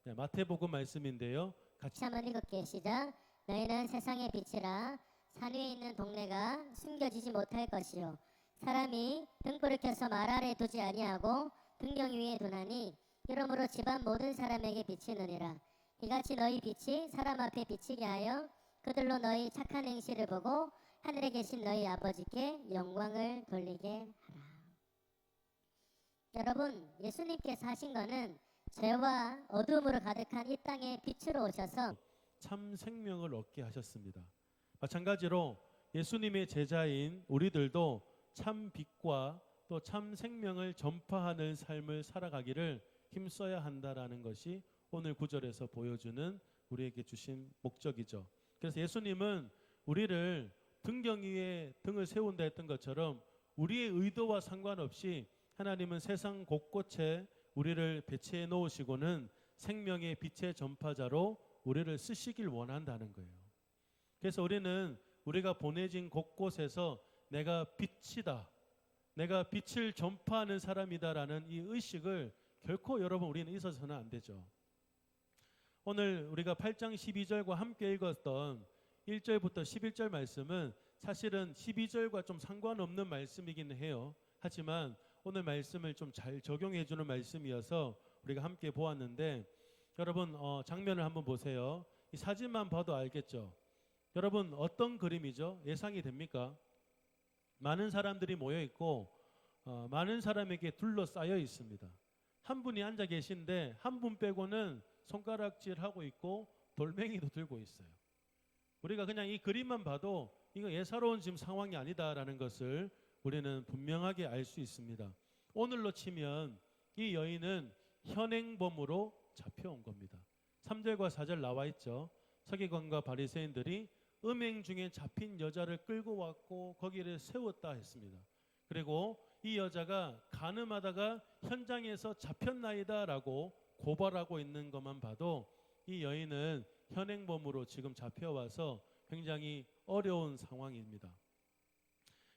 네, 마태복음 말씀인데요. 같이 한번 읽을게요. 시작. 너희는 세상의 빛이라. 산 위에 있는 동네가 숨겨지지 못할 것이요 사람이 등불을 켜서 말 아래 두지 아니하고 등경 위에 두나니 이러므로 집안 모든 사람에게 비치느니라. 이같이 너희 빛이 사람 앞에 비치게 하여 그들로 너희 착한 행실을 보고 하늘에 계신 너희 아버지께 영광을 돌리게 하라. 여러분, 예수님께서 하신 거는 죄와 어둠으로 가득한 이 땅에 빛으로 오셔서 참 생명을 얻게 하셨습니다. 마찬가지로 예수님의 제자인 우리들도 참 빛과 또 참 생명을 전파하는 삶을 살아가기를 힘써야 한다라는 것이 오늘 구절에서 보여주는 우리에게 주신 목적이죠. 그래서 예수님은 우리를 등경 위에 등을 세운다 했던 것처럼 우리의 의도와 상관없이 하나님은 세상 곳곳에 우리를 배치해 놓으시고는 생명의 빛의 전파자로 우리를 쓰시길 원한다는 거예요. 그래서 우리는 우리가 보내진 곳곳에서 내가 빛이다, 내가 빛을 전파하는 사람이다라는 이 의식을 결코 여러분 우리는 있어서는 안 되죠. 오늘 우리가 8장 12절과 함께 읽었던 1절부터 11절 말씀은 사실은 12절과 좀 상관없는 말씀이기는 해요. 하지만 오늘 말씀을 좀 잘 적용해 주는 말씀이어서 우리가 함께 보았는데 여러분 장면을 한번 보세요. 이 사진만 봐도 알겠죠. 여러분 어떤 그림이죠? 예상이 됩니까? 많은 사람들이 모여 있고 많은 사람에게 둘러싸여 있습니다. 한 분이 앉아 계신데 한 분 빼고는 손가락질하고 있고 돌멩이도 들고 있어요. 우리가 그냥 이 그림만 봐도 이거 예사로운 지금 상황이 아니다라는 것을 우리는 분명하게 알 수 있습니다. 오늘로 치면 이 여인은 현행범으로 잡혀온 겁니다. 3절과 4절 나와 있죠. 서기관과 바리새인들이 음행 중에 잡힌 여자를 끌고 왔고 거기를 세웠다 했습니다. 그리고 이 여자가 간음하다가 현장에서 잡혔나이다라고 고발하고 있는 것만 봐도 이 여인은 현행범으로 지금 잡혀와서 굉장히 어려운 상황입니다.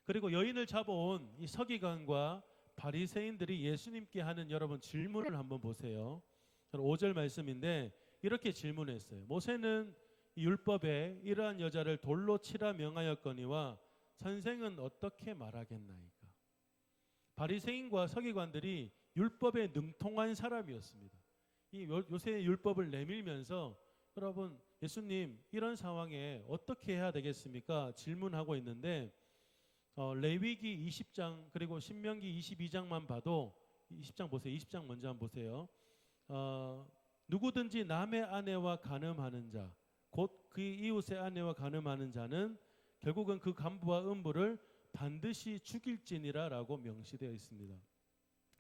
그리고 여인을 잡아온 이 서기관과 바리새인들이 예수님께 하는 여러분 질문을 한번 보세요. 5절 말씀인데 이렇게 질문했어요. 모세는 율법에 이러한 여자를 돌로 치라 명하였거니와 선생은 어떻게 말하겠나이까? 바리새인과 서기관들이 율법에 능통한 사람이었습니다. 이 요새 율법을 내밀면서 여러분 예수님 이런 상황에 어떻게 해야 되겠습니까? 질문하고 있는데 레위기 20장 그리고 신명기 22장만 봐도 20장 보세요. 20장 먼저 한번 보세요. 누구든지 남의 아내와 간음하는 자 곧 그 이웃의 아내와 간음하는 자는 결국은 그 간부와 음부를 반드시 죽일지니라라고 명시되어 있습니다.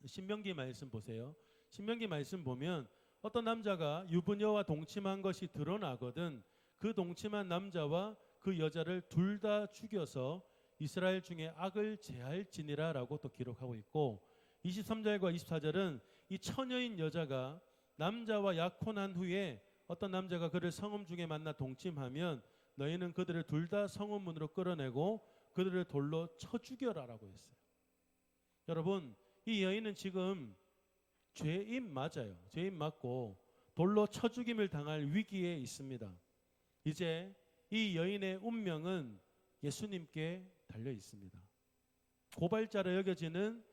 신명기 말씀 보세요. 신명기 말씀 보면 어떤 남자가 유부녀와 동침한 것이 드러나거든 그 동침한 남자와 그 여자를 둘 다 죽여서 이스라엘 중에 악을 제할지니라라고 또 기록하고 있고 23절과 24절은 이 처녀인 여자가 남자와 약혼한 후에 어떤 남자가 그를 성읍 중에 만나 동침하면 너희는 그들을 둘 다 성읍 문으로 끌어내고 그들을 돌로 쳐 죽여라라고 했어요. 여러분 이 여인은 지금 죄인 맞아요. 죄인 맞고 돌로 쳐 죽임을 당할 위기에 있습니다. 이제 이 여인의 운명은 예수님께 달려 있습니다. 고발자로 여겨지는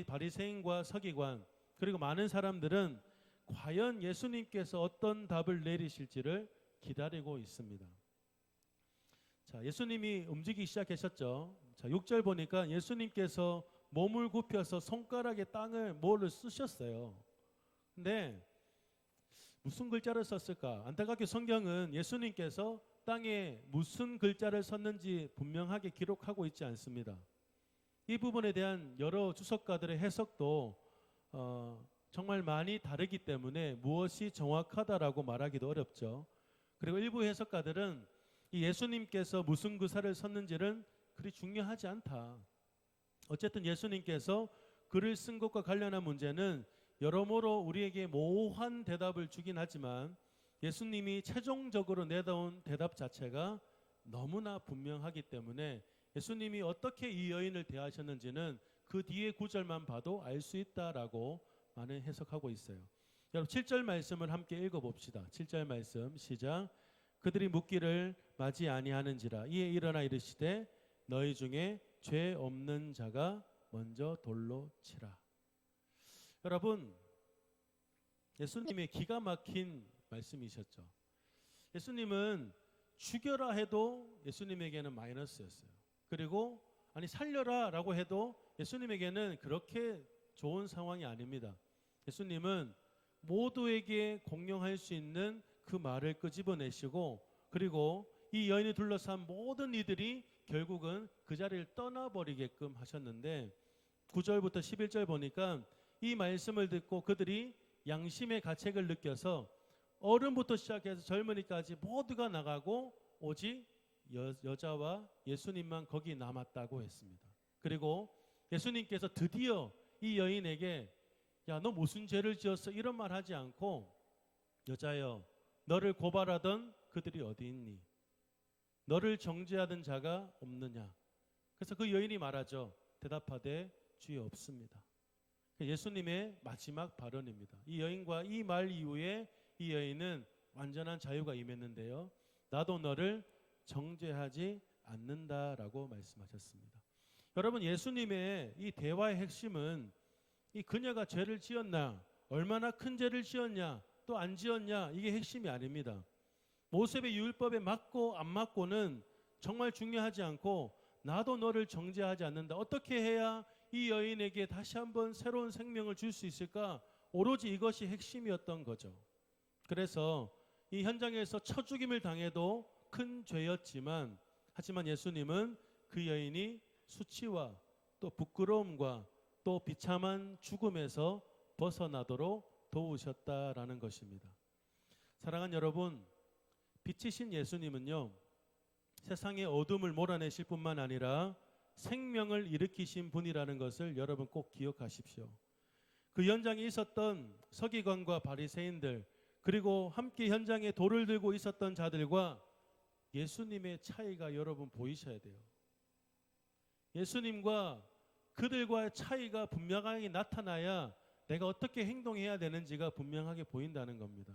바리새인과 서기관 그리고 많은 사람들은 과연 예수님께서 어떤 답을 내리실지를 기다리고 있습니다. 자, 예수님이 움직이기 시작하셨죠. 자, 6절 보니까 예수님께서 몸을 굽혀서 손가락에 땅을 뭐를 쓰셨어요. 근데 무슨 글자를 썼을까? 안타깝게 성경은 예수님께서 땅에 무슨 글자를 썼는지 분명하게 기록하고 있지 않습니다. 이 부분에 대한 여러 주석가들의 해석도 정말 많이 다르기 때문에 무엇이 정확하다라고 말하기도 어렵죠. 그리고 일부 해석가들은 이 예수님께서 무슨 구사를 썼는지는 그리 중요하지 않다. 어쨌든 예수님께서 글을 쓴 것과 관련한 문제는 여러모로 우리에게 모호한 대답을 주긴 하지만 예수님이 최종적으로 내다온 대답 자체가 너무나 분명하기 때문에 예수님이 어떻게 이 여인을 대하셨는지는 그 뒤에 구절만 봐도 알 수 있다라고 많은 해석하고 있어요. 여러분 7절 말씀을 함께 읽어봅시다. 7절 말씀 시작. 그들이 묻기를 맞이 아니하는지라 이에 일어나 이르시되 너희 중에 죄 없는 자가 먼저 돌로 치라. 여러분 예수님의 기가 막힌 말씀이셨죠. 예수님은 죽여라 해도 예수님에게는 마이너스였어요. 그리고 아니 살려라 라고 해도 예수님에게는 그렇게 좋은 상황이 아닙니다. 예수님은 모두에게 공용할 수 있는 그 말을 끄집어내시고 그리고 이 여인을 둘러싼 모든 이들이 결국은 그 자리를 떠나버리게끔 하셨는데 9절부터 11절 보니까 이 말씀을 듣고 그들이 양심의 가책을 느껴서 어른부터 시작해서 젊은이까지 모두가 나가고 오직 여자와 예수님만 거기 남았다고 했습니다. 그리고 예수님께서 드디어 이 여인에게 야, 너 무슨 죄를 지었어? 이런 말 하지 않고 여자여 너를 고발하던 그들이 어디 있니? 너를 정죄하던 자가 없느냐? 그래서 그 여인이 말하죠. 대답하되 주여 없습니다. 예수님의 마지막 발언입니다. 이 여인과 이 말 이후에 이 여인은 완전한 자유가 임했는데요. 나도 너를 정죄하지 않는다라고 말씀하셨습니다. 여러분 예수님의 이 대화의 핵심은 이 그녀가 죄를 지었나, 얼마나 큰 죄를 지었냐, 또 안 지었냐 이게 핵심이 아닙니다. 모세의 율법에 맞고 안 맞고는 정말 중요하지 않고 나도 너를 정죄하지 않는다. 어떻게 해야 이 여인에게 다시 한번 새로운 생명을 줄 수 있을까? 오로지 이것이 핵심이었던 거죠. 그래서 이 현장에서 쳐죽임을 당해도 큰 죄였지만 하지만 예수님은 그 여인이 수치와 또 부끄러움과 또 비참한 죽음에서 벗어나도록 도우셨다라는 것입니다. 사랑하는 여러분, 빛이신 예수님은요 세상의 어둠을 몰아내실 뿐만 아니라 생명을 일으키신 분이라는 것을 여러분 꼭 기억하십시오. 그 현장에 있었던 서기관과 바리새인들 그리고 함께 현장에 돌을 들고 있었던 자들과 예수님의 차이가 여러분 보이셔야 돼요. 예수님과 그들과의 차이가 분명하게 나타나야 내가 어떻게 행동해야 되는지가 분명하게 보인다는 겁니다.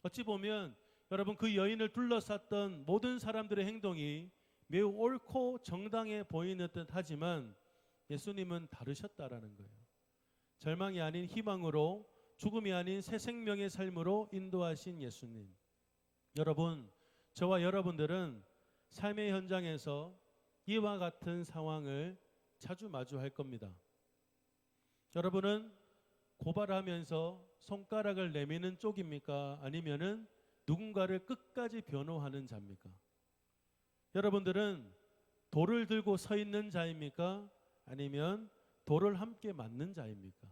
어찌 보면 여러분 그 여인을 둘러쌌던 모든 사람들의 행동이 매우 옳고 정당해 보이는 듯 하지만 예수님은 다르셨다라는 거예요. 절망이 아닌 희망으로 죽음이 아닌 새 생명의 삶으로 인도하신 예수님. 여러분, 저와 여러분들은 삶의 현장에서 이와 같은 상황을 자주 마주할 겁니다. 여러분은 고발하면서 손가락을 내미는 쪽입니까? 아니면은 누군가를 끝까지 변호하는 자입니까? 여러분들은 돌을 들고 서 있는 자입니까? 아니면 돌을 함께 맞는 자입니까?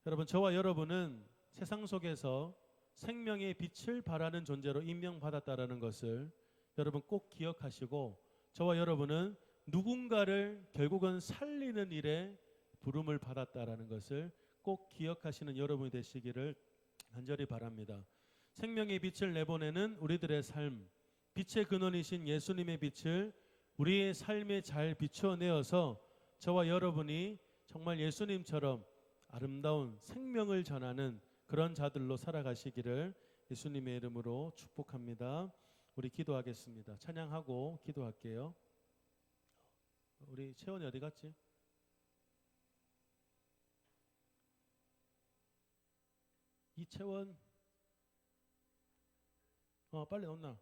여러분, 저와 여러분은 세상 속에서 생명의 빛을 발하는 존재로 임명받았다라는 것을 여러분 꼭 기억하시고 저와 여러분은 누군가를 결국은 살리는 일에 부름을 받았다라는 것을 꼭 기억하시는 여러분이 되시기를 간절히 바랍니다. 생명의 빛을 내보내는 우리들의 삶, 빛의 근원이신 예수님의 빛을 우리의 삶에 잘 비춰내어서 저와 여러분이 정말 예수님처럼 아름다운 생명을 전하는 그런 자들로 살아가시기를 예수님의 이름으로 축복합니다. 우리 기도하겠습니다. 찬양하고 기도할게요. 우리 채원이 어디 갔지? 이채원 빨리 온나?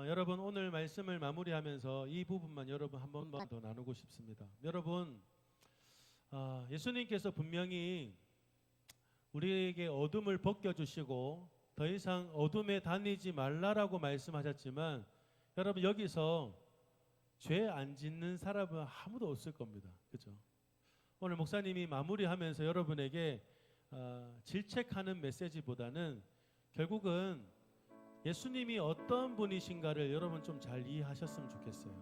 여러분 오늘 말씀을 마무리하면서 이 부분만 여러분 한 번만 더 나누고 싶습니다. 여러분 예수님께서 분명히 우리에게 어둠을 벗겨주시고 더 이상 어둠에 다니지 말라라고 말씀하셨지만 여러분 여기서 죄 안 짓는 사람은 아무도 없을 겁니다. 그죠? 오늘 목사님이 마무리하면서 여러분에게 질책하는 메시지보다는 결국은 예수님이 어떤 분이신가를 여러분 좀 잘 이해하셨으면 좋겠어요.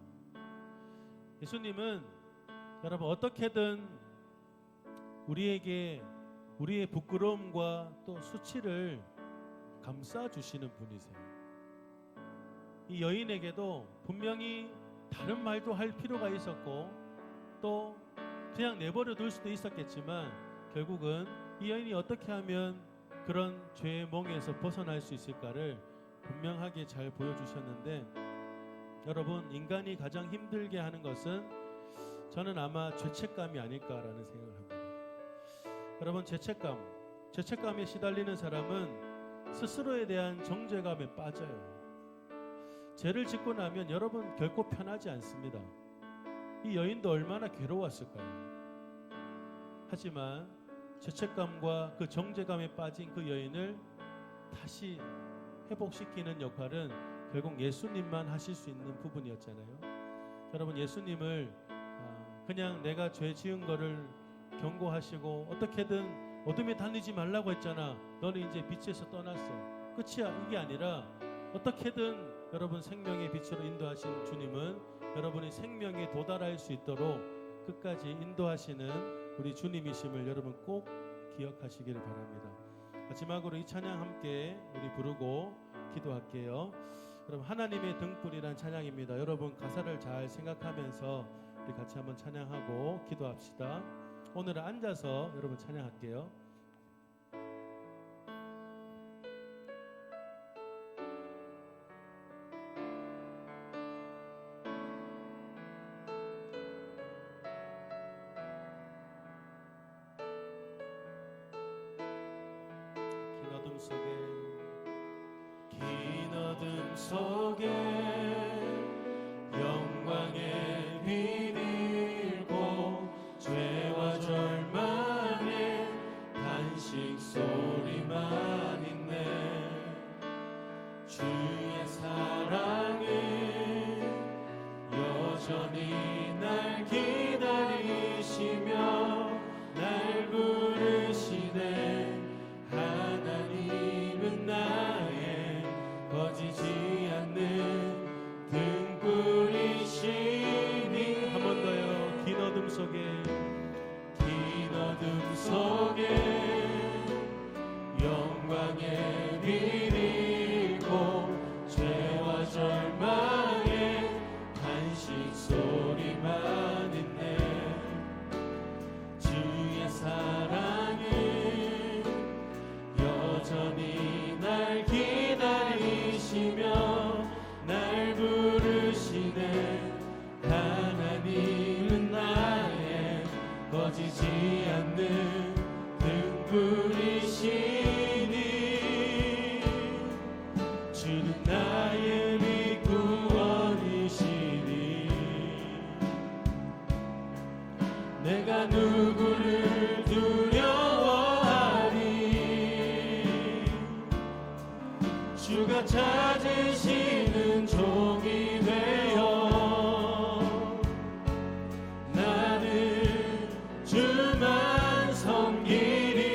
예수님은 여러분 어떻게든 우리에게 우리의 부끄러움과 또 수치를 감싸주시는 분이세요. 이 여인에게도 분명히 다른 말도 할 필요가 있었고 또 그냥 내버려 둘 수도 있었겠지만 결국은 이 여인이 어떻게 하면 그런 죄의 몽에서 벗어날 수 있을까를 분명하게 잘 보여주셨는데 여러분 인간이 가장 힘들게 하는 것은 저는 아마 죄책감이 아닐까라는 생각을 합니다. 여러분 죄책감에 시달리는 사람은 스스로에 대한 정죄감에 빠져요. 죄를 짓고 나면 여러분 결코 편하지 않습니다. 이 여인도 얼마나 괴로웠을까요? 하지만 죄책감과 그 정죄감에 빠진 그 여인을 다시 회복시키는 역할은 결국 예수님만 하실 수 있는 부분이었잖아요. 여러분 예수님을 그냥 내가 죄 지은 거를 경고하시고 어떻게든 어둠에 다니지 말라고 했잖아. 너는 이제 빛에서 떠났어. 끝이야. 이게 아니라 어떻게든 여러분 생명의 빛으로 인도하신 주님은 여러분이 생명에 도달할 수 있도록 끝까지 인도하시는 우리 주님이심을 여러분 꼭 기억하시기를 바랍니다. 마지막으로 이 찬양 함께 우리 부르고 기도할게요. 여러분 하나님의 등불이란 찬양입니다. 여러분 가사를 잘 생각하면서 우리 같이 한번 찬양하고 기도합시다. 오늘은 앉아서 여러분 찬양할게요. 긴 어둠 속에 영광의 빛 잃고 죄와 절망의 단식 소리만 있네. 주의 사랑은 여전히 날 기다리시며 날 부르시네. 하나님은 나의 꺼지지 않는 등불이시니. 한 번 더요. 긴 어둠 속에 영광의 빛 잃고 죄와 절망의 탄식 소리만 있네. 주의 사랑은 여전히 날 기다리시며 날 부르시네. 하나님은 나의 꺼지지 않는 등불이시니. 주는 나의 빛 구원이시니. 내가 누구를 두려워하리. 주가 찾으시는 종이 되어 나는 주만 섬기리.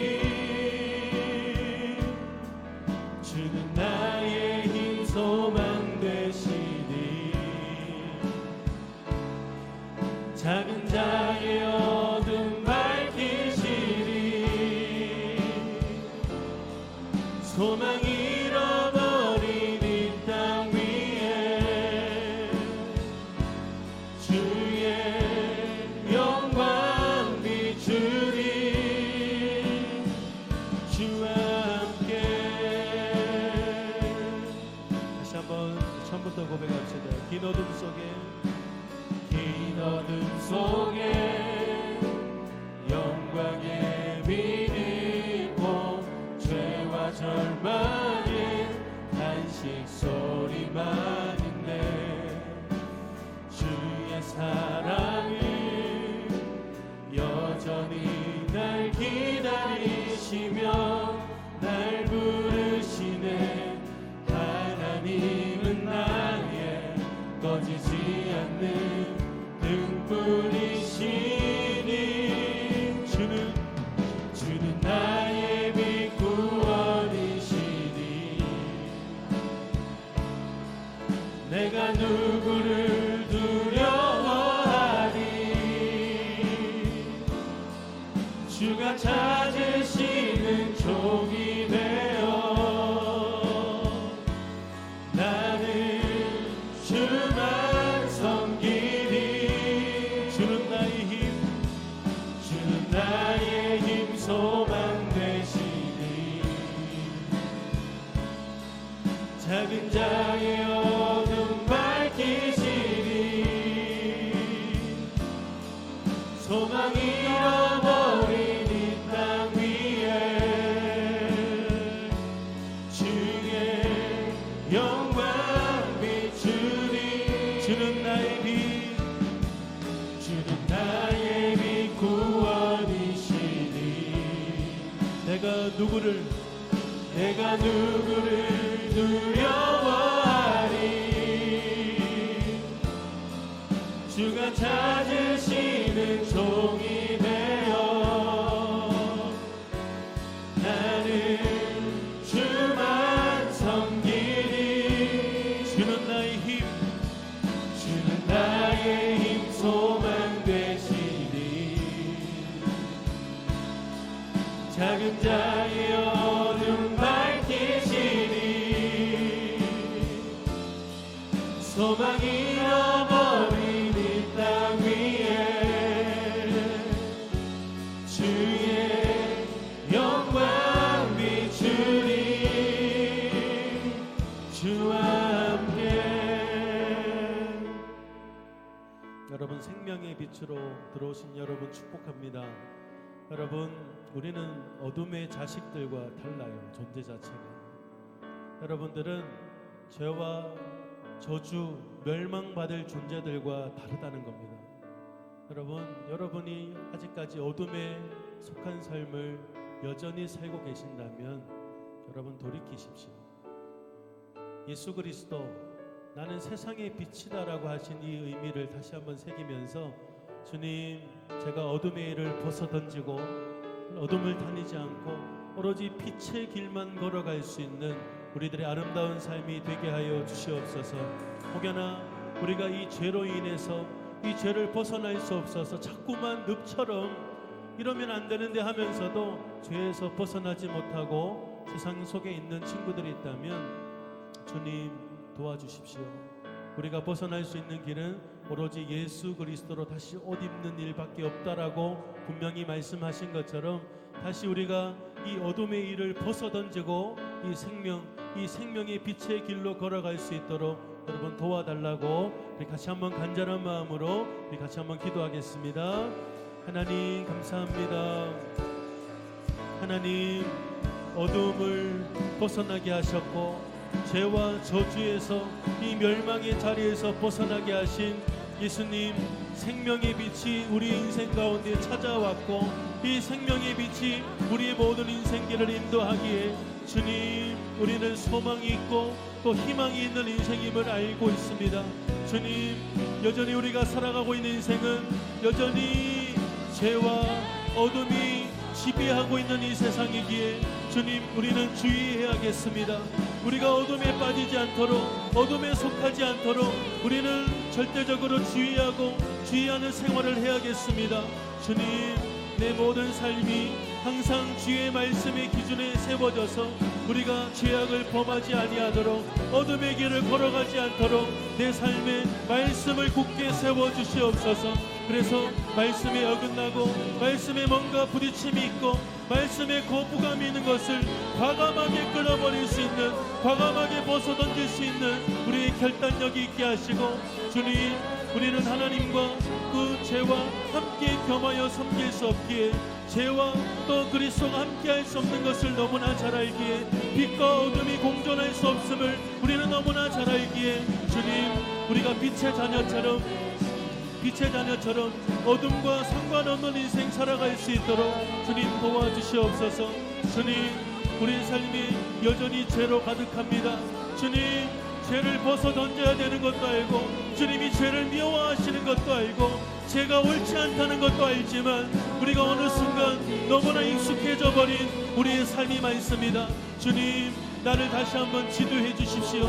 주는 나의 힘 소망 되시니. 작은 자의 어둠 밝히시리. 소망 잃어버린 이 땅 위에 주의 영광 비추리. 주와 함께. 다시 한번 처음부터 고백합시다. 긴 어둠 속에 영광의 빛 잃고 죄와 절망의 내가 누구를 두려워하리. 주가 찾으시는 종이 되어 나는 주만 섬기리. 주는 나의 힘, 주는 나의 힘, 소망 되시니. 작은 자의 어둠 밝히시니. 소망 잃어버린 이 땅 위에 주의 영광 비추리. 주는 나의 빛, 주는 나의 빛 구원이시니. 내가 누구를 두려워하리. 주가 찾으시는 종이 되어 나는 주만 섬기리. 주는 나의 힘, 주는 나의 힘, 소망 되시니. 작은 자의 어둠 밝히시니. 소망 잃어버린 이 땅 위에 주의 영광 비추리. 주와 함께. 여러분, 생명의 빛으로 들어오신 여러분 축복합니다. 여러분, 우리는 어둠의 자식들과 달라요. 존재 자체가. 여러분들은 죄와 저주, 멸망받을 존재들과 다르다는 겁니다. 여러분, 여러분이 아직까지 어둠에 속한 삶을 여전히 살고 계신다면 여러분 돌이키십시오. 예수 그리스도, 나는 세상의 빛이다라고 하신 이 의미를 다시 한번 새기면서, 주님, 제가 어둠의 일을 벗어던지고 어둠을 다니지 않고 오로지 빛의 길만 걸어갈 수 있는 우리들의 아름다운 삶이 되게 하여 주시옵소서. 혹여나 우리가 이 죄로 인해서 이 죄를 벗어날 수 없어서 자꾸만 늪처럼 이러면 안 되는데 하면서도 죄에서 벗어나지 못하고 세상 속에 있는 친구들이 있다면 주님 도와주십시오. 우리가 벗어날 수 있는 길은 오로지 예수 그리스도로 다시 옷 입는 일밖에 없다라고 분명히 말씀하신 것처럼, 다시 우리가 이 어둠의 일을 벗어던지고 이 생명의 빛의 길로 걸어갈 수 있도록 여러분 도와달라고 우리 같이 한번 간절한 마음으로 우리 같이 한번 기도하겠습니다. 하나님 감사합니다. 하나님, 어둠을 벗어나게 하셨고 죄와 저주에서 이 멸망의 자리에서 벗어나게 하신 예수님, 생명의 빛이 우리 인생 가운데 찾아왔고 이 생명의 빛이 우리의 모든 인생길을 인도하기에 주님, 우리는 소망이 있고 또 희망이 있는 인생임을 알고 있습니다. 주님, 여전히 우리가 살아가고 있는 인생은 여전히 죄와 어둠이 지배하고 있는 이 세상이기에 주님, 우리는 주의해야겠습니다. 우리가 어둠에 빠지지 않도록, 어둠에 속하지 않도록 우리는 절대적으로 주의하는 생활을 해야겠습니다. 주님, 내 모든 삶이 항상 주의 말씀의 기준에 세워져서 우리가 죄악을 범하지 아니하도록, 어둠의 길을 걸어가지 않도록 내 삶에 말씀을 굳게 세워주시옵소서. 그래서 말씀에 어긋나고 말씀에 뭔가 부딪힘이 있고 말씀에 거부감이 있는 것을 과감하게 끊어버릴 수 있는, 과감하게 벗어던질 수 있는 우리의 결단력이 있게 하시고, 주님, 우리는 하나님과 그 죄와 함께 겸하여 섬길 수 없기에, 죄와 또 그리스도가 함께할 수 없는 것을 너무나 잘 알기에, 빛과 어둠이 공존할 수 없음을 우리는 너무나 잘 알기에, 주님, 우리가 빛의 자녀처럼 어둠과 상관없는 인생 살아갈 수 있도록 주님 도와주시옵소서. 주님, 우리 삶이 여전히 죄로 가득합니다. 주님, 죄를 벗어던져야 되는 것도 알고, 주님이 죄를 미워하시는 것도 알고, 죄가 옳지 않다는 것도 알지만 우리가 어느 순간 너무나 익숙해져 버린 우리의 삶이 많습니다. 주님, 나를 다시 한번 지도해 주십시오.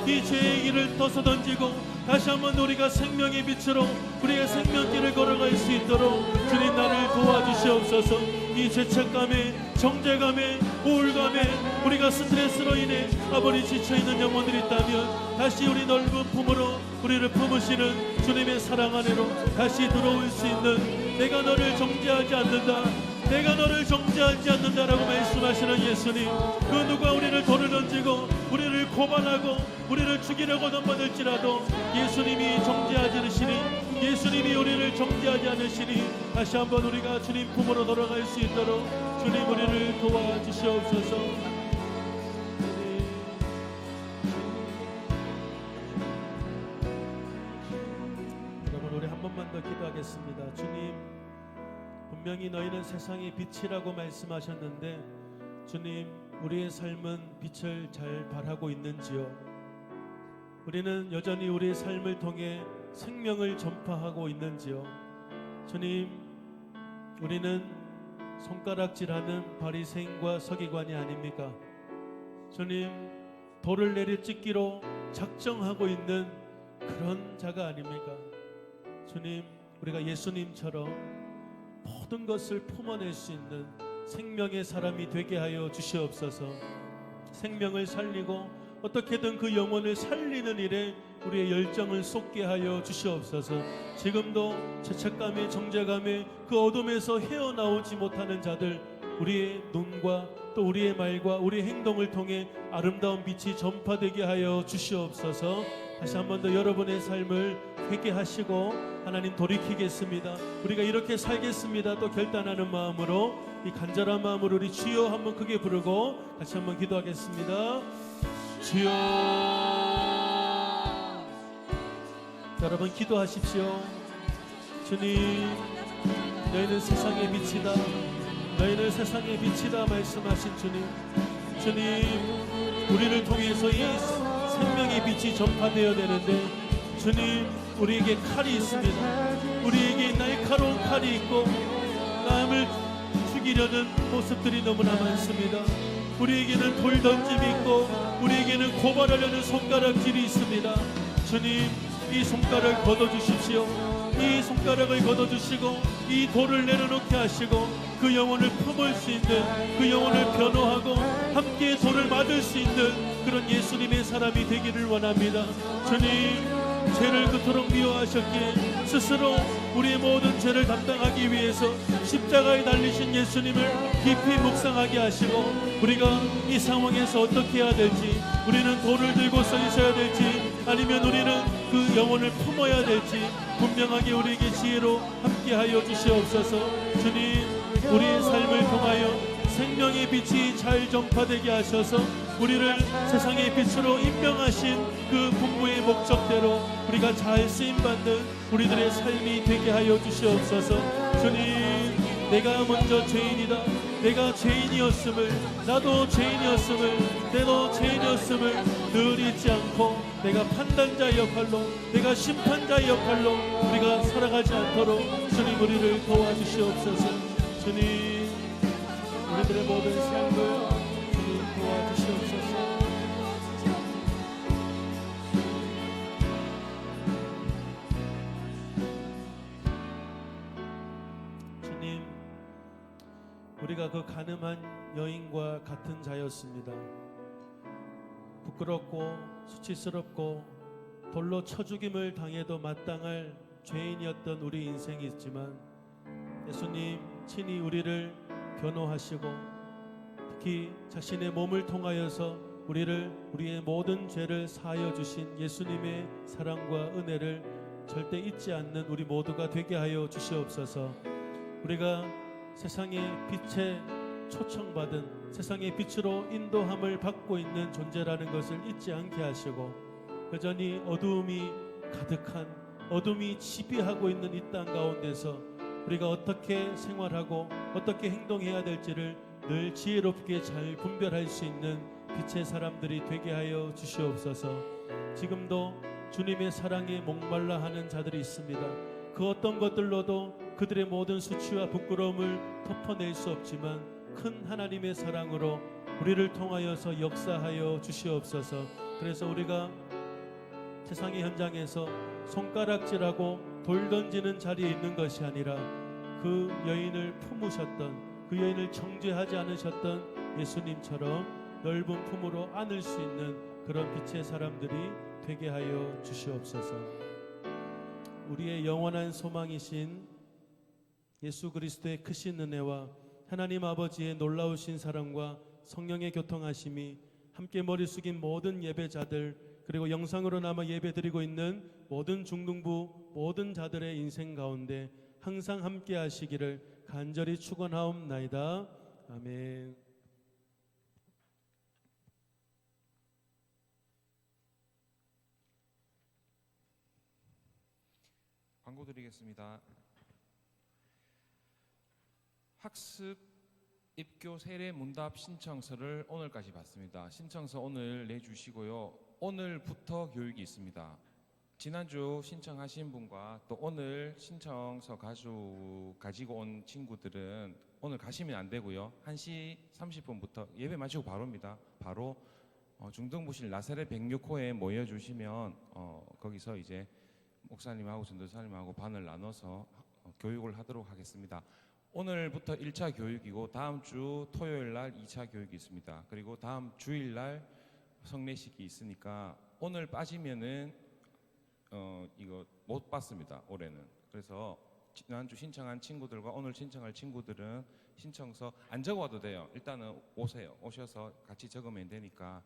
이 죄의 길을 떠서던지고 다시 한번 우리가 생명의 빛으로 우리의 생명길을 걸어갈 수 있도록 주님 나를 도와주시옵소서. 이 죄책감에 정죄감에 우울감에 우리가 스트레스로 인해 아버지 지쳐있는 영혼들이 있다면 다시 우리 넓은 품으로 우리를 품으시는 주님의 사랑 안으로 다시 들어올 수 있는, 내가 너를 정죄하지 않는다, 내가 너를 정죄하지 않는다라고 말씀하시는 예수님, 그 누가 우리를 돌을 던지고 우리를 고발하고 우리를 죽이려고 덤받을지라도 예수님이 정죄하지 않으시니, 예수님이 우리를 정죄하지 않으시니 다시 한번 우리가 주님 품으로 돌아갈 수 있도록 주님 우리를 도와주시옵소서. 여러분, 우리 한 번만 더 기도하겠습니다. 주님, 분명히 너희는 세상의 빛이라고 말씀하셨는데 주님, 우리의 삶은 빛을 잘 발하고 있는지요? 우리는 여전히 우리의 삶을 통해 생명을 전파하고 있는지요? 주님, 우리는 손가락질하는 바리새인과 서기관이 아닙니까? 주님, 돌을 내리찍기로 작정하고 있는 그런 자가 아닙니까? 주님, 우리가 예수님처럼 모든 것을 품어낼 수 있는 생명의 사람이 되게 하여 주시옵소서. 생명을 살리고 어떻게든 그 영혼을 살리는 일에 우리의 열정을 쏟게 하여 주시옵소서. 지금도 죄책감에 정죄감에 그 어둠에서 헤어나오지 못하는 자들, 우리의 눈과 또 우리의 말과 우리의 행동을 통해 아름다운 빛이 전파되게 하여 주시옵소서. 다시 한 번 더 여러분의 삶을 회개하시고 하나님 돌이키겠습니다. 우리가 이렇게 살겠습니다. 또 결단하는 마음으로, 이 간절한 마음으로 우리 주여 한번 크게 부르고 다시 한번 기도하겠습니다. 주여. 여러분 기도하십시오. 주님, 너희는 세상의 빛이다, 너희는 세상의 빛이다 말씀하신 주님, 주님, 우리를 통해서 이 생명의 빛이 전파되어야 되는데 주님, 우리에게 칼이 있습니다. 우리에게 날카로운 칼이 있고 남을 죽이려는 모습들이 너무나 많습니다. 우리에게는 돌 던짐이 있고 우리에게는 고발하려는 손가락질이 있습니다. 주님, 이 손가락을 걷어주십시오. 이 손가락을 걷어주시고 이 돌을 내려놓게 하시고 그 영혼을 품을 수 있는, 그 영혼을 변호하고 함께 돌을 맞을 수 있는 그런 예수님의 사람이 되기를 원합니다. 주님, 죄를 그토록 미워하셨기에 스스로 우리의 모든 죄를 담당하기 위해서 십자가에 달리신 예수님을 깊이 묵상하게 하시고 우리가 이 상황에서 어떻게 해야 될지, 우리는 돌을 들고 서 있어야 될지 아니면 우리는 그 영혼을 품어야 될지 분명하게 우리에게 지혜로 함께하여 주시옵소서. 주님, 우리의 삶을 통하여 생명의 빛이 잘 전파되게 하셔서 우리를 세상의 빛으로 임명하신 그 분부의 목적대로 우리가 잘 쓰임받는 우리들의 삶이 되게 하여 주시옵소서. 주님, 내가 먼저 죄인이다, 내가 죄인이었음을, 나도 죄인이었음을, 내도 죄인이었음을 늘 잊지 않고 내가 판단자의 역할로, 내가 심판자의 역할로 우리가 살아가지 않도록 주님 우리를 도와주시옵소서. 주님, 우리들의 모든 삶을 주님 도와주시옵소서. 주님, 우리가 그 가늠한 여인과 같은 자였습니다. 부끄럽고 수치스럽고 돌로 쳐 죽임을 당해도 마땅할 죄인이었던 우리 인생이 있지만 예수님 친히 우리를 변호하시고 특히 자신의 몸을 통하여서 우리의 모든 죄를 사하여 주신 예수님의 사랑과 은혜를 절대 잊지 않는 우리 모두가 되게 하여 주시옵소서. 우리가 세상의 빛에 초청받은, 세상의 빛으로 인도함을 받고 있는 존재라는 것을 잊지 않게 하시고 여전히 어두움이 가득한, 어둠이 지배하고 있는 이 땅 가운데서 우리가 어떻게 생활하고 어떻게 행동해야 될지를 늘 지혜롭게 잘 분별할 수 있는 빛의 사람들이 되게 하여 주시옵소서. 지금도 주님의 사랑에 목말라 하는 자들이 있습니다. 그 어떤 것들로도 그들의 모든 수치와 부끄러움을 덮어낼 수 없지만 큰 하나님의 사랑으로 우리를 통하여서 역사하여 주시옵소서. 그래서 우리가 세상의 현장에서 손가락질하고 돌 던지는 자리에 있는 것이 아니라 그 여인을 품으셨던, 그 여인을 정죄하지 않으셨던 예수님처럼 넓은 품으로 안을 수 있는 그런 빛의 사람들이 되게 하여 주시옵소서. 우리의 영원한 소망이신 예수 그리스도의 크신 은혜와 하나님 아버지의 놀라우신 사랑과 성령의 교통하심이 함께 머리 숙인 모든 예배자들, 그리고 영상으로나마 예배드리고 있는 모든 중등부 모든 자들의 인생 가운데 항상 함께 하시기를 간절히 축원하옵나이다. 아멘. 광고 드리겠습니다. 학습 입교 세례 문답 신청서를 오늘까지 받습니다. 신청서 오늘 내주시고요. 오늘부터 교육이 있습니다. 지난주 신청하신 분과 또 오늘 신청서 가지고 온 친구들은 오늘 가시면 안 되고요. 1시 30분부터 예배 마치고 바로입니다. 바로 중등부실 나사렛 106호에 모여주시면 거기서 이제 목사님하고 전도사님하고 반을 나눠서 교육을 하도록 하겠습니다. 오늘부터 1차 교육이고 다음 주 토요일 날 2차 교육이 있습니다. 그리고 다음 주일 날 성례식이 있으니까 오늘 빠지면은 이거 못 받습니다. 올해는. 그래서 지난주 신청한 친구들과 오늘 신청할 친구들은 신청서 안 적어와도 돼요. 일단은 오세요. 오셔서 같이 적으면 되니까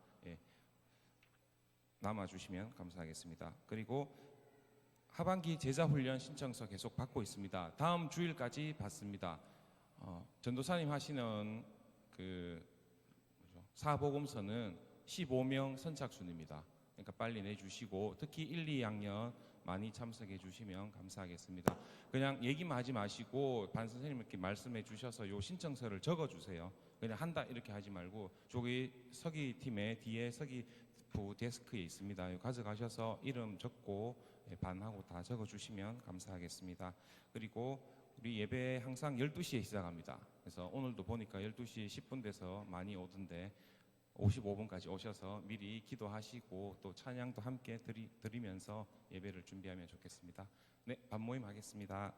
남아주시면 감사하겠습니다. 그리고 하반기 제자훈련 신청서 계속 받고 있습니다. 다음 주일까지 받습니다. 전도사님 하시는 그 사복음서는 15명 선착순입니다. 그러니까 빨리 내주시고 특히 1, 2학년 많이 참석해 주시면 감사하겠습니다. 그냥 얘기만 하지 마시고 반 선생님께 말씀해 주셔서 요 신청서를 적어 주세요. 그냥 한다 이렇게 하지 말고 저기 서기팀의 뒤에 서기부 데스크에 있습니다. 가져가셔서 이름 적고 반하고 다 적어 주시면 감사하겠습니다. 그리고 우리 예배 항상 12시에 시작합니다. 그래서 오늘도 보니까 12시 10분 돼서 많이 오던데 55분까지 오셔서 미리 기도하시고 또 찬양도 함께 드리면서 예배를 준비하면 좋겠습니다. 네, 반 모임 하겠습니다.